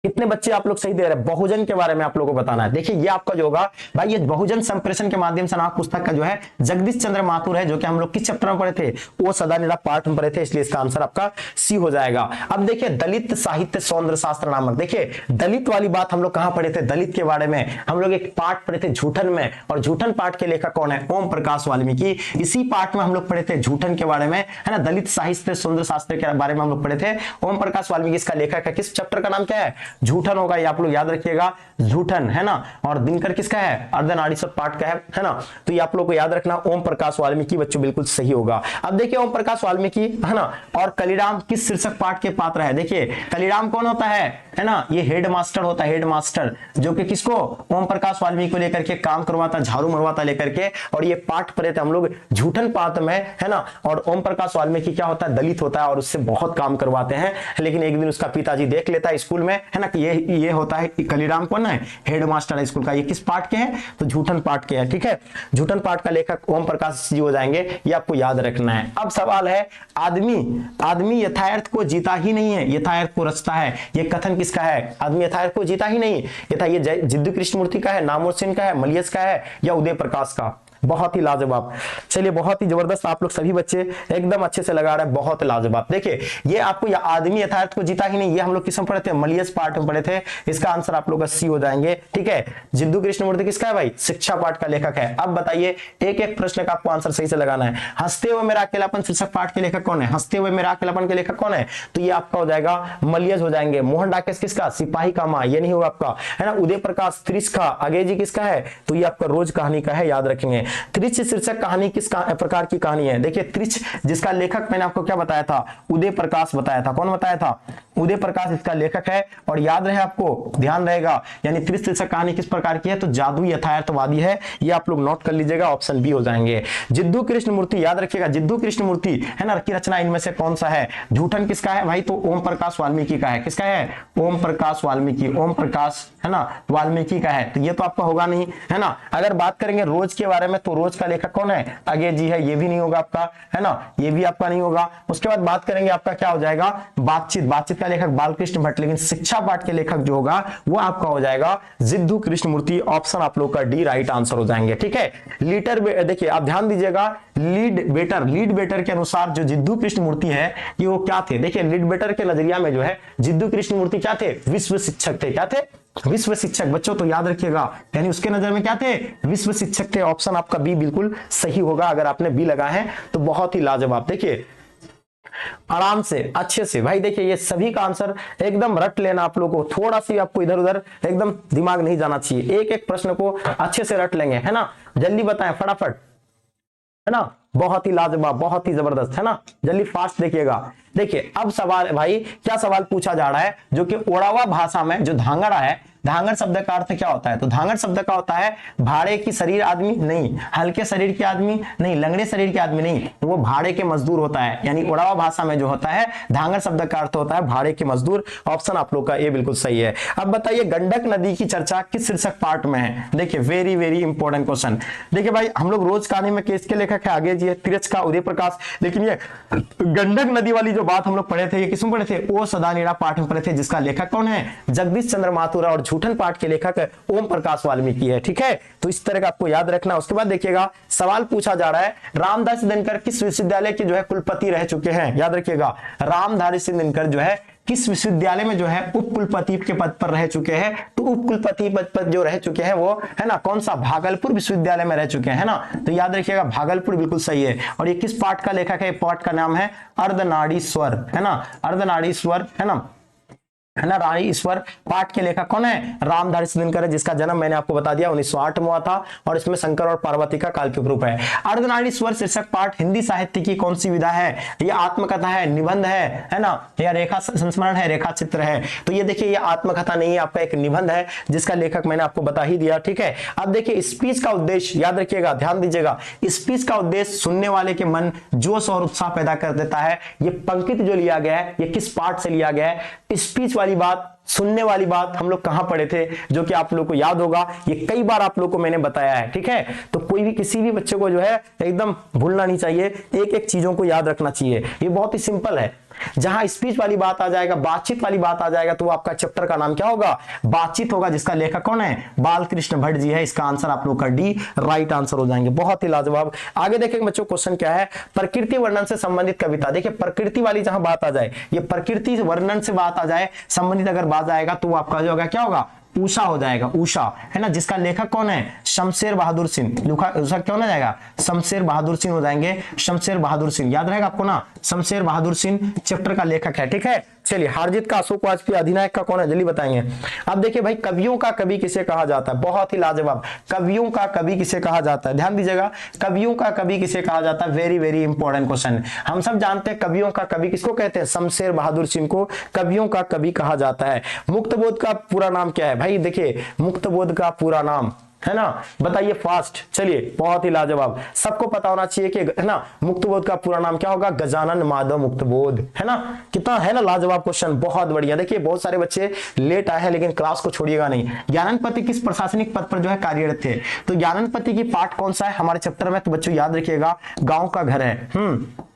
कितने बच्चे आप लोग सही दे रहे हैं? बहुजन के बारे में आप लोगों को बताना है। देखिए, ये आपका जो होगा भाई, ये बहुजन संप्रेषण के माध्यम से नामक पुस्तक का जो है जगदीश चंद्र माथुर है, जो कि हम लोग किस चैप्टर में पढ़े थे? वो सदानीरा पाठ में पढ़े थे, इसलिए इसका आंसर आपका सी हो जाएगा। अब देखिए, दलित साहित्य सौंदर्य शास्त्र नामक, देखिए दलित वाली बात हम लोग कहां पढ़े थे? दलित के बारे में हम लोग एक पाठ पढ़े थे झूठन में, और झूठन पाठ के लेखक कौन है? ओम प्रकाश वाल्मीकि। इसी पाठ में हम लोग पढ़े थे झूठन के बारे में, है ना, दलित साहित्य सौंदर्य शास्त्र के बारे में हम लोग पढ़े थे। ओम प्रकाश वाल्मीकि इसका लेखक है। किस चैप्टर का नाम क्या है? झूठन होगा, आप लोग याद रखिएगा, झूठन, है ना। और दिनकर किसका है? अर्धनारीश्वर पाठ का है ना। तो ये आप लोग को याद रखना, ओम प्रकाश वाल्मीकि बच्चों बिल्कुल सही होगा। अब देखिए, ओम प्रकाश वाल्मीकि, है ना, और कलीराम किस शीर्षक पाठ के पात्र है? देखिए, कलीराम कौन होता है ना, ये हेड मास्टर होता है, हेड मास्टर, जो कि किसको? ओम प्रकाश वाल्मीकि को लेकर के काम करवाता, झाड़ू मरवाता लेकर के। और ये पाठ पढ़े थे हम लोग झूठन पाठ में, है ना। और ओम प्रकाश वाल्मीकि क्या होता है? दलित होता है, और उससे बहुत काम करवाते हैं। लेकिन एक दिन उसका पिताजी देख लेता है स्कूल में, है ना, कि ये होता है कलीराम कौन है? हेड मास्टर है स्कूल का। ये किस पाठ के हैं? तो झूठन पाठ के हैं, ठीक है। झूठन पाठ का लेखक ओम प्रकाश जी हो जाएंगे, ये आपको याद रखना है। अब सवाल है, आदमी यथार्थ को जीता ही नहीं है, यथार्थ को रचता है। ये कथन किसका है? आदमी यथार्थ को जीता ही नहीं, ये जिद्दू कृष्णमूर्ति का है, नामवर सेन का है, मलियस का है, या उदय प्रकाश का? बहुत ही लाजवाब। चलिए, बहुत ही जबरदस्त, आप लोग सभी बच्चे एकदम अच्छे से लगा रहे हैं, बहुत लाजवाब। देखिए, ये आपको आदमी यथार्थ को जीता ही नहीं, ये हम लोग किस में पढ़े थे? मलियस पाठ में पढ़े थे। इसका आंसर आप लोग का सी हो जाएंगे, ठीक है। जिद्दू कृष्णमूर्ति किसका है भाई? शिक्षा पाठ का लेखक है। अब बताइए, एक एक प्रश्न का आपको आंसर सही से लगाना है। हंसते हुए मेरा अकेलापन शीर्षक पाठ के लेखक कौन है? हंसते हुए मेरा अकेलापन के लेखक कौन है? तो ये आपका हो जाएगा मलियस हो जाएंगे। मोहन डाकेश किसका? सिपाही का मां, ये नहीं होगा आपका, है ना। उदय प्रकाश त्रिश का, आगे जी किसका है? तो ये आपका रोज कहानी का है, याद रखेंगे। त्रिश कहानी किस प्रकार की कहानी है? देखिए, त्रिश जिसका लेखक मैंने आपको क्या बताया था? उदय प्रकाश बताया था। कौन बताया था? उदय प्रकाश इसका लेखक है। और याद रहे, आपको ध्यान रहेगा, यानी त्रिश शीर्षक कहानी किस प्रकार की है? तो जादू यथार्थवादी है। ये आप लोग नोट कर लीजिएगा, ऑप्शन बी हो जाएंगे। जिद्दू कृष्णमूर्ति, याद रखिएगा, जिद्दू कृष्णमूर्ति, है ना, की रचना इनमें से कौन सा है? झूठन किसका है भाई? तो ओम प्रकाश वाल्मीकि का है। किसका है? ओम प्रकाश वाल्मीकि, ओम प्रकाश, है ना, वाल्मीकि का है। तो ये तो आपका होगा नहीं, है ना। अगर बात करेंगे रोज के बारे में, तो रोज का लेखक कौन है? आगे जी है, ये भी नहीं होगा आपका, है ना, ये भी आपका नहीं होगा। उसके बाद बात करेंगे आपका क्या हो जाएगा? बातचीत का लेखक बालकृष्ण भट्ट। लेकिन शिक्षा पाठ के लेखक जो होगा वो आपका हो जाएगा जिद्दू कृष्णमूर्ति। ऑप्शन आप लोग का डी राइट आंसर हो जाएंगे, ठीक है। देखिए, आप ध्यान दीजिएगा, लीड बेटर के अनुसार जो जिद्दू कृष्णमूर्ति है, ये वो क्या थे? देखिए, लीड बेटर के नजरिया में जो है जिद्दू कृष्णमूर्ति क्या थे? विश्व शिक्षक थे। क्या थे? विश्व शिक्षक। बच्चों तो याद रखिएगा, यानी उसके नजर में क्या थे? विश्व शिक्षक थे। ऑप्शन आपका बी बिल्कुल सही होगा। अगर आपने बी लगा है तो बहुत ही लाजवाब। देखिए, आराम से, अच्छे से भाई, देखिए ये सभी का आंसर एकदम रट लेना। आप लोगों को थोड़ा सी आपको इधर उधर एकदम दिमाग नहीं जाना चाहिए। एक एक प्रश्न को अच्छे से रट लेंगे, है ना। जल्दी बताएं, फटाफट, है ना। बहुत ही लाजवाब, बहुत ही जबरदस्त, है ना। जल्दी फास्ट देखिएगा। देखिए, अब सवाल भाई, क्या सवाल पूछा जा रहा है? जो कि ओड़ावा भाषा में जो धांगड़ा है, धांगड़ शब्द का अर्थ क्या होता है? तो धांगड़ शब्द का होता है भाड़े की शरीर आदमी नहीं, हल्के शरीर के आदमी नहीं, लंगड़े शरीर के आदमी नहीं, वो भाड़े के मजदूर होता है। यानी ओड़ावा भाषा में जो होता है धांगड़ शब्द का अर्थ होता है भाड़े के मजदूर। ऑप्शन आप लोग का ये बिल्कुल सही है। अब बताइए, गंडक नदी की चर्चा किस शीर्षक पाठ में है? देखिए, वेरी वेरी इंपॉर्टेंट क्वेश्चन। देखिए भाई, हम लोग रोज कहानी में किसके लेखक है? आगे जी है, तिरछ का, उदय प्रकाश। लेकिन ये गंडक नदी वाली जो बात हम लोग पढ़े थे, ये किसमें पढ़े थे? ओ सदानीरा पाठ में पढ़े थे, जिसका लेखक कौन है? जगदीश चंद्र माथुर। और झूठन पाठ के लेखक ओम प्रकाश वाल्मीकि है, ठीक है। तो इस तरह का आपको याद रखना। उसके बाद देखिएगा, सवाल पूछा जा रहा है, रामधारी सिंह दिनकर किस विश्वविद्यालय के जो है कुलपति रह चुके हैं? याद रखिएगा, रामधारी सिंह दिनकर जो है किस विश्वविद्यालय में जो है उप कुलपति के पद पर रह चुके हैं? तो उप कुलपति पद पर जो रह चुके हैं वो, है ना, कौन सा? भागलपुर विश्वविद्यालय में रह चुके हैं, है ना। तो याद रखिएगा, भागलपुर बिल्कुल सही है। और ये किस पाठ का लेखक है? पाठ का नाम है अर्धनारीश्वर, है ना, अर्धनारीश्वर, है ना। है ना। रानी ईश्वर पाठ के लेखक कौन है? रामधारी दिनकर है, जिसका जन्म मैंने आपको बता दिया 1908 में हुआ था और इसमें शंकर और पार्वती का काल्पनिक रूप है। अर्धनारीश्वर शीर्षक पाठ हिंदी साहित्य की कौन सी विधा है? ये आत्मकथा है, निबंध है ना, या रेखा संस्मरण है, रेखा चित्र है? तो ये देखिए, ये आत्मकथा नहीं है, आपका एक निबंध है जिसका लेखक मैंने आपको बता ही दिया, ठीक है। अब देखिए स्पीच का उद्देश्य याद रखिएगा, ध्यान दीजिएगा, स्पीच का उद्देश्य सुनने वाले के मन जोश और उत्साह पैदा कर देता है। ये पंक्ति जो लिया गया है ये किस पाठ से लिया गया है? स्पीच वाली बात, सुनने वाली बात हम लोग कहां पढ़े थे, जो कि आप लोग को याद होगा, ये कई बार आप लोग को मैंने बताया है, ठीक है। तो कोई भी किसी भी बच्चे को जो है एकदम भूलना नहीं चाहिए, एक एक चीजों को याद रखना चाहिए। ये बहुत ही सिंपल है। जहां स्पीच वाली बात आ जाएगा, बातचीत वाली बात आ जाएगा, तो आपका चैप्टर का नाम क्या होगा? बातचीत होगा, जिसका लेखक कौन है? बालकृष्ण भट्ट जी है। इसका आंसर आप लोग का डी राइट आंसर हो जाएंगे। बहुत ही लाजवाब। आगे देखेंगे बच्चों, क्वेश्चन क्या है? प्रकृति वर्णन से संबंधित कविता। देखिए प्रकृति वाली जहां बात आ जाए, ये प्रकृति वर्णन से बात आ जाए, संबंधित अगर बात आएगा तो आपका जो होगा क्या होगा? उषा हो जाएगा, उषा, है ना, जिसका लेखक कौन है? शमशेर बहादुर सिंह। उषा क्यों ना जाएगा? शमशेर बहादुर सिंह हो जाएंगे, शमशेर बहादुर सिंह, याद रहेगा आपको ना, शमशेर बहादुर सिंह चैप्टर का लेखक है, ठीक है। चलिए, हारजीत का अशोक वाजपेयी, अधिनायक का कौन है? जल्दी बताएंगे। अब देखिए भाई, कवियों का कवि किसे कहा जाता है? बहुत ही लाजवाब, कवियों का कवि किसे कहा जाता है? ध्यान दीजिएगा, कवियों का कवि किसे कहा जाता है? Very very important question. हम सब जानते हैं कवियों का कवि किसको कहते हैं? शमशेर बहादुर सिंह को कवियों का कवि कहा जाता है। मुक्तबोध का पूरा नाम क्या है भाई? देखिए मुक्तबोध का पूरा नाम, है ना, बताइए फास्ट। चलिए, बहुत ही लाजवाब, सबको पता होना चाहिए कि, है ना, मुक्तबोध का पूरा नाम क्या होगा? गजानन माधव मुक्तबोध, है ना। कितना है ना लाजवाब क्वेश्चन, बहुत बढ़िया। देखिए बहुत सारे बच्चे लेट आए हैं, लेकिन क्लास को छोड़िएगा नहीं। ज्ञाननपति किस प्रशासनिक पद पर जो है कार्यरत थे? तो ज्ञाननपति की पाठ कौन सा है हमारे चैप्टर में? तो बच्चों याद रखिएगा, गांव का घर है।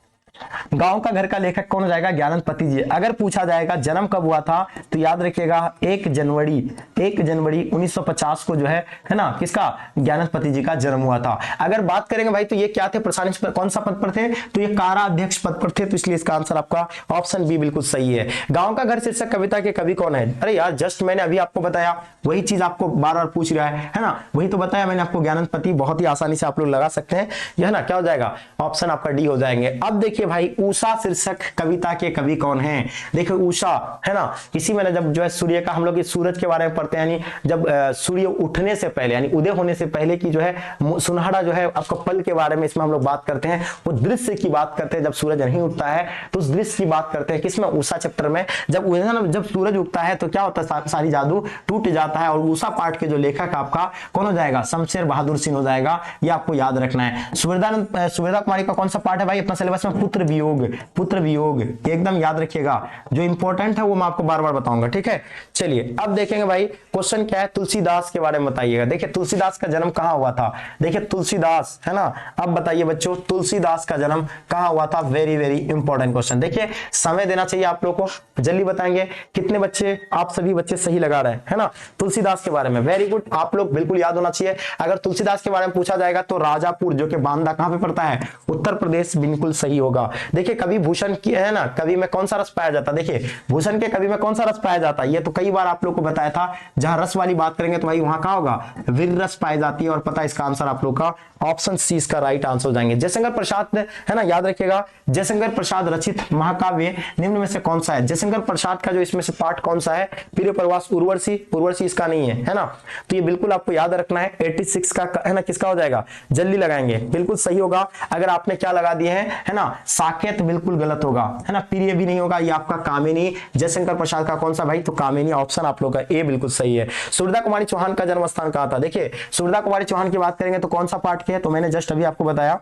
गांव का घर का लेखक कौन हो जाएगा? ज्ञाननपति जी। अगर पूछा जाएगा जन्म कब हुआ था, तो याद रखिएगा 1 जनवरी 1950 को जो है ना, किसका? ज्ञाननपति जी का जन्म हुआ था। अगर बात करेंगे भाई तो ये क्या थे? प्रशासनिक कौन सा पद पर थे? तो ये काराध्यक्ष पद पर थे, तो इसलिए इसका आंसर आपका ऑप्शन बी बिल्कुल सही है। गांव का घर शीर्षक कविता के कवि कौन है? अरे यार, जस्ट मैंने अभी आपको बताया, वही चीज आपको बार बार पूछ रहा है ना, वही तो बताया मैंने आपको, ज्ञाननपति। बहुत ही आसानी से आप लोग लगा सकते हैं, यह ना क्या हो जाएगा? ऑप्शन आपका डी हो जाएंगे। अब देखिए भाई, उषा शीर्षक कविता के कवि कौन हैं? देखो उषा, है ना, इसी में जब जो है सूर्य का, हम लोग इस सूरज के बारे में पढ़ते हैं, यानी जब सूर्य उठने से पहले, यानी उदय होने से पहले की जो है सुनहरा जो है आपका पल के बारे में इसमें हम लोग बात करते हैं। वो दृश्य की बात करते हैं, जब सूरज नहीं उठता है तो उस दृश्य की बात करते हैं। किसमें? उषा चैप्टर में। जब सूरज उगता है तो क्या होता है? सारी जादू टूट जाता है। और उषा पाठ के जो लेखक आपका कौन हो जाएगा? शमशेर बहादुर सिंह हो जाएगा। ये आपको याद रखना है। सुभद्रा कुमारी का कौन सा पाठ है भाई अपना सिलेबस में? पुत्र वियोग। पुत्र वियोग एकदम याद रखिएगा, जो इंपॉर्टेंट है वो मैं आपको बार बार बताऊंगा, ठीक है। चलिए अब देखेंगे भाई, क्वेश्चन क्या है? तुलसीदास के बारे में बताइएगा। देखिए तुलसीदास का जन्म कहां हुआ था? देखिए तुलसीदास, है ना, अब बताइए बच्चों, तुलसीदास का जन्म कहां हुआ था? Very very important question. देखिए समय देना चाहिए आप लोगों को, जल्दी बताएंगे। कितने बच्चे? आप सभी बच्चे सही लगा रहे हैं, है ना। तुलसीदास के बारे में वेरी गुड, आप लोग बिल्कुल याद होना चाहिए। अगर तुलसीदास के बारे में पूछा जाएगा तो राजापुर, जो कि बांदा कहां पे पड़ता है? उत्तर प्रदेश, बिल्कुल सही होगा। देखिए कवि भूषण की, है ना, कवि में कौन सा रस पाया जाता है? देखिए भूषण के कवि में कौन सा रस पाया जाता है? ये तो कई बार आप लोग को बताया था। जहां रस वाली बात करेंगे तो भाई वहां कहां होगा? वीर रस पाई जाती है। और पता है इसका आंसर आप लोग का ऑप्शन सी इसका राइट आंसर हो जाएंगे। जयशंकर प्रसाद, है ना, याद रखिएगा, जयशंकर प्रसाद रचित महाकाव्य निम्न में से कौन सा है? जयशंकर प्रसाद का जो इसमें से पाठ कौन सा है? प्रिय प्रवास, उर्वशी। उर्वशी इसका नहीं है ना, तो ये बिल्कुल आपको याद रखना है। 86 का, है ना, किसका हो जाएगा? जल्दी लगाएंगे, बिल्कुल सही होगा। अगर आपने क्या लगा दिए हैं, है ना, साकेत, बिल्कुल गलत होगा, है ना, प्रिय भी नहीं होगा, ये आपका कामिनी। जयशंकर प्रसाद का कौन सा भाई? तो कामिनी, ऑप्शन आप लोग का ए बिल्कुल सही है। सुभद्रा कुमारी चौहान का जन्म स्थान कहां था? देखिए सुभद्रा कुमारी चौहान की बात करेंगे तो कौन सा पाठ के है? तो मैंने जस्ट अभी आपको बताया,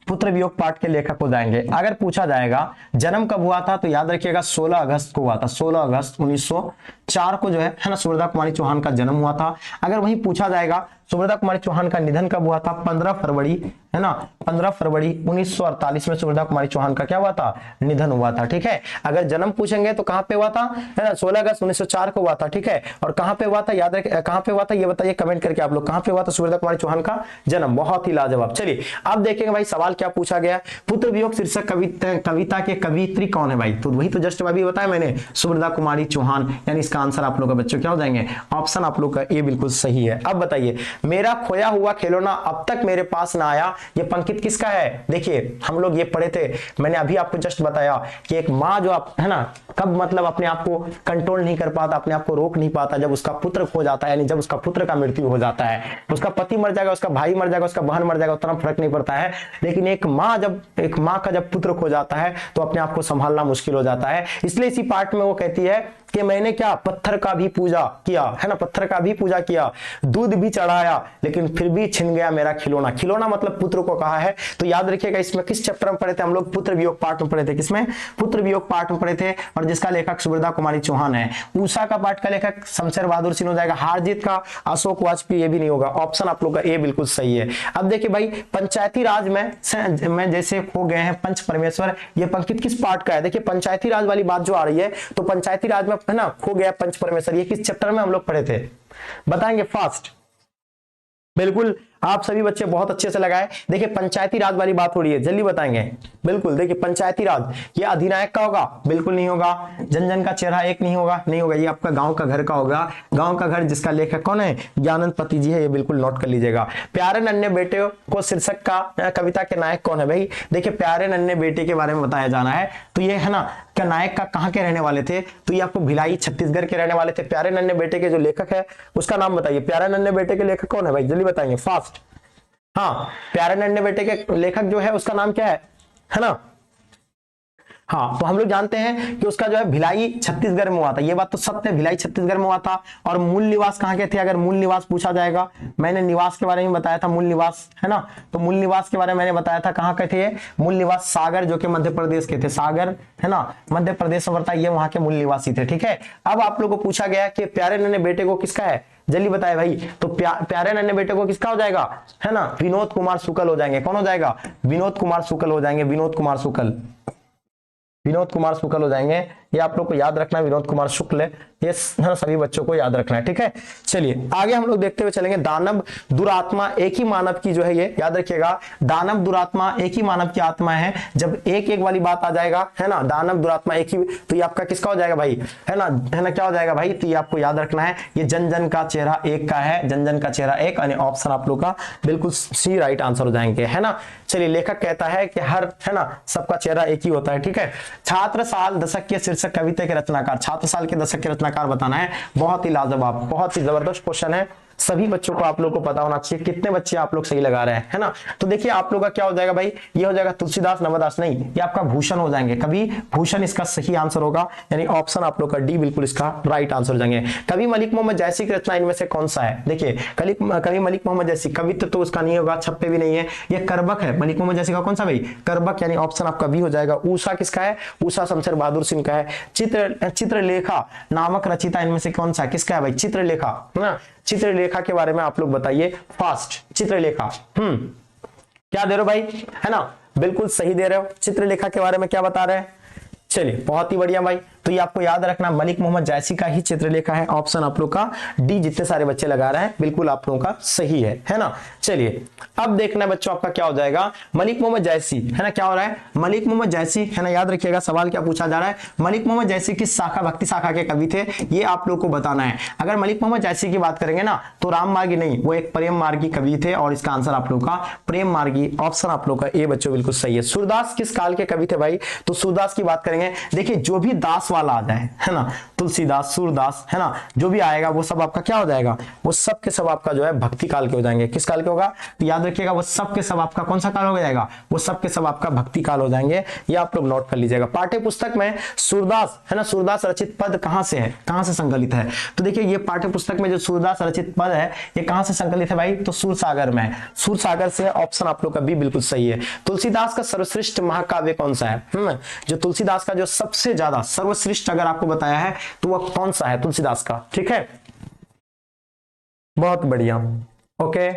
पुत्र वियोग पाठ के लेखक हो जाएंगे। अगर पूछा जाएगा जन्म कब हुआ था, तो याद रखिएगा 16 अगस्त को हुआ था। 16 अगस्त 1904 को जो है ना, सुभद्रा कुमारी चौहान का जन्म हुआ था। अगर वहीं पूछा जाएगा सुभद्रा कुमारी चौहान का निधन कब हुआ था? 15 फरवरी, है ना, 15 फरवरी 1948 में सुभद्रा कुमारी चौहान का क्या हुआ था? निधन हुआ था, ठीक है। अगर जन्म पूछेंगे तो कहां पे हुआ था, है ना, 16 अगस्त 1904 को हुआ था, ठीक है। और कहां पे हुआ था, याद रख, कहां पे हुआ था ये बताइए कमेंट करके आप लोग, कहां पे हुआ था सुभद्रा कुमारी चौहान का जन्म? बहुत ही लाजवाब। चलिए अब देखेंगे भाई सवाल क्या पूछा गया। पुत्र वियोग शीर्षक कविता के कवियत्री कौन है भाई? तो वही तो जस्ट अभी बताया मैंने, सुभद्रा कुमारी चौहान, यानी इसका आंसर आप लोग का बच्चों क्या हो जाएंगे? ऑप्शन आप लोग का ए बिल्कुल सही है। अब बताइए मेरा खोया हुआ खिलौना अब तक मेरे पास ना आया, ये पंक्ति किसका है? देखिए हम लोग ये पढ़े थे, मैंने अभी आपको जस्ट बताया कि एक माँ जो आप है ना, कब मतलब अपने आप को कंट्रोल नहीं कर पाता, अपने आप को रोक नहीं पाता, जब उसका पुत्र खो जाता है, यानी जब उसका पुत्र का मृत्यु हो जाता है। उसका पति मर जाएगा, उसका भाई मर जाएगा, उसका बहन मर जाएगा, उतना फर्क नहीं पड़ता है, लेकिन एक माँ का जब पुत्र खो जाता है तो अपने आप को संभालना मुश्किल हो जाता है। इसलिए इसी पार्ट में वो कहती है कि मैंने क्या पत्थर का भी पूजा किया, है ना, पत्थर का भी पूजा किया, दूध भी चढ़ाया, लेकिन फिर भी छिन गया मेरा खिलौना। खिलौना मतलब पुत्र को कहा है। तो याद रखिएगा, इसमें किस चैप्टर में पढ़े थे हम लोग? पुत्र वियोग पाठ में पढ़े थे। किसमें? पुत्र वियोग पाठ में पढ़े थे, और जिसका लेखक सुभद्रा कुमारी चौहान है। उषा का पाठ का लेखक शमशेर बहादुर सिंह हो जाएगा। हार जीत का अशोक वाजपेयी, ये भी नहीं होगा। ऑप्शन आप लोग का ए बिल्कुल सही है। अब देखिए भाई, पंचायती राज में जैसे खो गए हैं पंच परमेश्वर, ये पंक्ति किस पाठ का है? देखिए पंचायती राज वाली बात जो आ रही है, तो पंचायती राज में है ना खो गया पंच परमेश्वर, ये किस चैप्टर में हम लोग पढ़े थे? बताएंगे फास्ट? बिल्कुल, आप सभी बच्चे बहुत अच्छे से लगाए। देखिए पंचायती राज वाली बात हो रही है, जल्दी बताएंगे। बिल्कुल, देखिए पंचायती राज, ये अधिनायक का होगा? बिल्कुल नहीं होगा। जन जन का चेहरा एक नहीं होगा, नहीं होगा। ये आपका गांव का घर का होगा। गांव का घर, जिसका लेखक कौन है? ज्ञानंद पति जी है, ये बिल्कुल नोट कर लीजिएगा। प्यारे नन्हे बेटे को शीर्षक का कविता के नायक कौन है भाई? देखिए प्यारे नन्हे बेटे के बारे में बताया जाना है, तो ये है ना क्या नायक का कहां के रहने वाले थे? तो ये आपको भिलाई छत्तीसगढ़ के रहने वाले थे। प्यारे नन्हे बेटे के जो लेखक है उसका नाम बताइए। प्यारे नन्हे बेटे के लेखक कौन है भाई? जल्दी बताएंगे फास्ट। हाँ, प्यारे नन्हे बेटे के लेखक जो है उसका नाम क्या है ना? हाँ, तो हम लोग जानते हैं कि उसका जो है भिलाई छत्तीसगढ़ में हुआ था। ये बात तो सत्य है, भिलाई छत्तीसगढ़ में हुआ था। और मूल निवास कहाँ के थे? अगर मूल निवास पूछा जाएगा, मैंने निवास के बारे में बताया था, मूल निवास है ना, तो मूल निवास के बारे में मैंने बताया था। कहाँ के थे मूल निवास? सागर, जो कि मध्य प्रदेश के थे। सागर है ना, मध्य प्रदेश में पड़ता है, ये वहां के मूल निवासी थे। ठीक है, अब आप लोगों को पूछा गया कि प्यारे नन्हे बेटे को किसका है? जल्दी बताए भाई। तो प्यारे नन्हे बेटे को किसका हो जाएगा? है ना, विनोद कुमार शुक्ल हो जाएंगे। कौन हो जाएगा? विनोद कुमार शुक्ल हो जाएंगे। विनोद कुमार शुक्ल, विनोद कुमार शुक्ल हो जाएंगे। ये आप लोग को याद रखना है, विनोद कुमार शुक्ल, ये सभी बच्चों को याद रखना है। ठीक है, चलिए आगे हम लोग देखते हुए चलेंगे। दानव दुरात्मा एक ही मानव की जो है, ये याद रखिएगा, दानव दुरात्मा एक ही मानव की आत्मा है। जब एक एक वाली बात आ जाएगा, है ना, दानव दुरात्मा एक ही, तो ये आपका किसका हो जाएगा भाई? है ना, क्या हो जाएगा भाई? तो ये आपको याद रखना है, ये जन जन का चेहरा एक का है। जन जन का चेहरा एक, यानी ऑप्शन आप लोग का बिल्कुल सी राइट आंसर हो जाएंगे, है ना। चलिए, लेखक कहता है कि हर, है ना, सबका चेहरा एक ही होता है। ठीक है, छात्र साल दशक के शीर्षक कविता के रचनाकार, छात्र साल के दशक के रचनाकार बताना है। बहुत ही लाजवाब, बहुत ही जबरदस्त क्वेश्चन है। सभी बच्चों को आप लोग को पता होना चाहिए। कितने बच्चे आप लोग सही लगा रहे हैं, है ना। तो देखिए आप लोग का क्या हो जाएगा भाई? ये हो जाएगा तुलसीदास, नवदास नहीं, ये आपका भूषण हो जाएंगे। कवि भूषण इसका सही आंसर होगा, यानी ऑप्शन आप लोग का डी बिल्कुल इसका राइट आंसर हो जाएंगे। कवि मलिक मोहम्मद जैसी की रचना इनमें से कौन सा है? देखिए कवि मलिक मोहम्मद जैसी, कवित्व तो उसका नहीं होगा, छप्पे भी नहीं है, ये करबक है। मलिक मोहम्मद जैसी का कौन सा भाई? करबक, यानी ऑप्शन आपका बी हो जाएगा। उषा किसका है? उषा शमशेर बहादुर सिंह का है। चित्रलेखा नामक रचयिता इनमें से कौन सा, किसका है भाई? चित्रलेखा, है ना। चित्रलेखा के बारे में आप लोग बताइए फास्ट। चित्रलेखा, क्या दे रहे हो भाई? है ना, बिल्कुल सही दे रहे हो। चित्रलेखा के बारे में क्या बता रहे हैं? चलिए, बहुत ही बढ़िया भाई। तो ये आपको याद रखना, मलिक मोहम्मद जैसी का ही चित्रलेखा है। ऑप्शन आप लोग का डी, जितने सारे बच्चे लगा रहे हैं बिल्कुल आप लोगों का सही है ना। चलिए, अब देखना बच्चों आपका क्या हो जाएगा। मलिक मोहम्मद जैसी, है ना, क्या हो रहा है? मलिक मोहम्मद जैसी, है ना, याद रखिएगा सवाल क्या पूछा जा रहा है। मलिक मोहम्मद जैसी किस शाखा, भक्ति शाखा के कवि थे, ये आप लोग को बताना है। अगर मलिक मोहम्मद जैसी की बात करेंगे ना, तो राम मार्गी नहीं, वो एक प्रेम मार्गी कवि थे, और इसका आंसर आप लोग का प्रेम मार्गी, ऑप्शन आप लोग का ए बच्चों बिल्कुल सही है। सूरदास किस काल के कवि थे भाई? तो सूरदास की बात करेंगे, देखिए जो भी दास वाला आ जाए, है ना, तुलसीदास, सूरदास, है ना, जो भी आएगा वो सब आपका क्या हो जाएगा? वो सब के सब आपका जो है भक्ति काल के हो जाएंगे। किस काल के होगा? तो याद रखिएगा, वो सब के सब आपका कौन सा काल हो जाएगा? वो सब के सब आपका भक्ति काल हो जाएंगे। ये आप लोग नोट कर लीजिएगा। पाठ्य पुस्तक में सूरदास, है ना, सूरदास रचित पद कहां से है, कहां से संकलित है? तो देखिए ये पाठ्य पुस्तक में जो सूरदास रचित पद है, ये कहां से संकलित है भाई? तो सूरसागर में। सूरसागर से, ऑप्शन आप लोग का बी बिल्कुल सही है। तुलसीदास का सर्वश्रेष्ठ महाकाव्य कौन सा है? जो तुलसीदास का जो सबसे ज्यादा सर्वश्रेष्ठ अगर आपको बताया है तो वह कौन सा है तुलसीदास का? ठीक है, बहुत बढ़िया, ओके।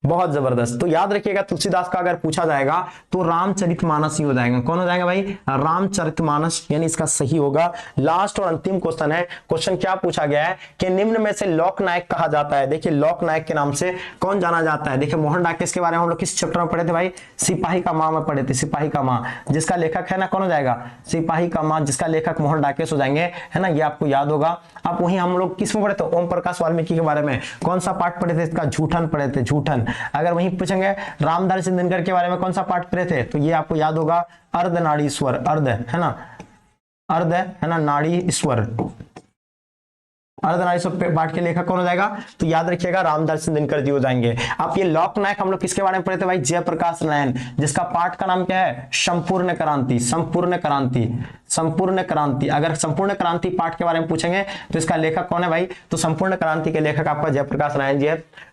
बहुत जबरदस्त। तो याद रखिएगा तुलसीदास का अगर पूछा जाएगा तो रामचरितमानस ही हो जाएगा। कौन हो जाएगा भाई? रामचरितमानस, यानी इसका सही होगा। लास्ट और अंतिम क्वेश्चन है। क्वेश्चन क्या पूछा गया है कि निम्न में से लोकनायक कहा जाता है। देखिए लोकनायक के नाम से कौन जाना जाता है? देखिए मोहन डाकेश के बारे में हम लोग किस चैप्टर में पढ़े थे भाई? सिपाही का माँ में पढ़े थे। सिपाही का माँ जिसका लेखक है ना, कौन हो जाएगा? सिपाही का माँ जिसका लेखक मोहन डाकेश हो जाएंगे, है ना, ये आपको याद होगा। अब वहीं हम लोग किस में पढ़े थे? ओम प्रकाश वाल्मीकि के बारे में कौन सा पाठ पढ़े थे? इसका झूठन पढ़े थे, झूठन। अगर वहीं पूछेंगे रामधारी सिंह दिनकर के बारे में कौन सा पाठ पढ़े थे? तो ये आपको याद होगा अर्धनारीश्वर, अर्ध है ना, अर्ध है ना, नाड़ीश्वर, अर्धनारीश्वर पाठ के लेखक कौन हो जाएगा? तो याद रखिएगा रामधारी सिंह दिनकर जी हो जाएंगे। अब ये लोकनायक हम लोग किसके बारे में पढ़े थे भाई? जयप्रकाश नारायण, जिसका पाठ का नाम क्या है? संपूर्ण क्रांति, संपूर्ण क्रांति, संपूर्ण क्रांति। अगर संपूर्ण क्रांति पाठ के बारे में पूछेंगे तो इसका लेखक कौन है भाई? तो संपूर्ण क्रांति के लेखक आपका जयप्रकाश नारायण जी है।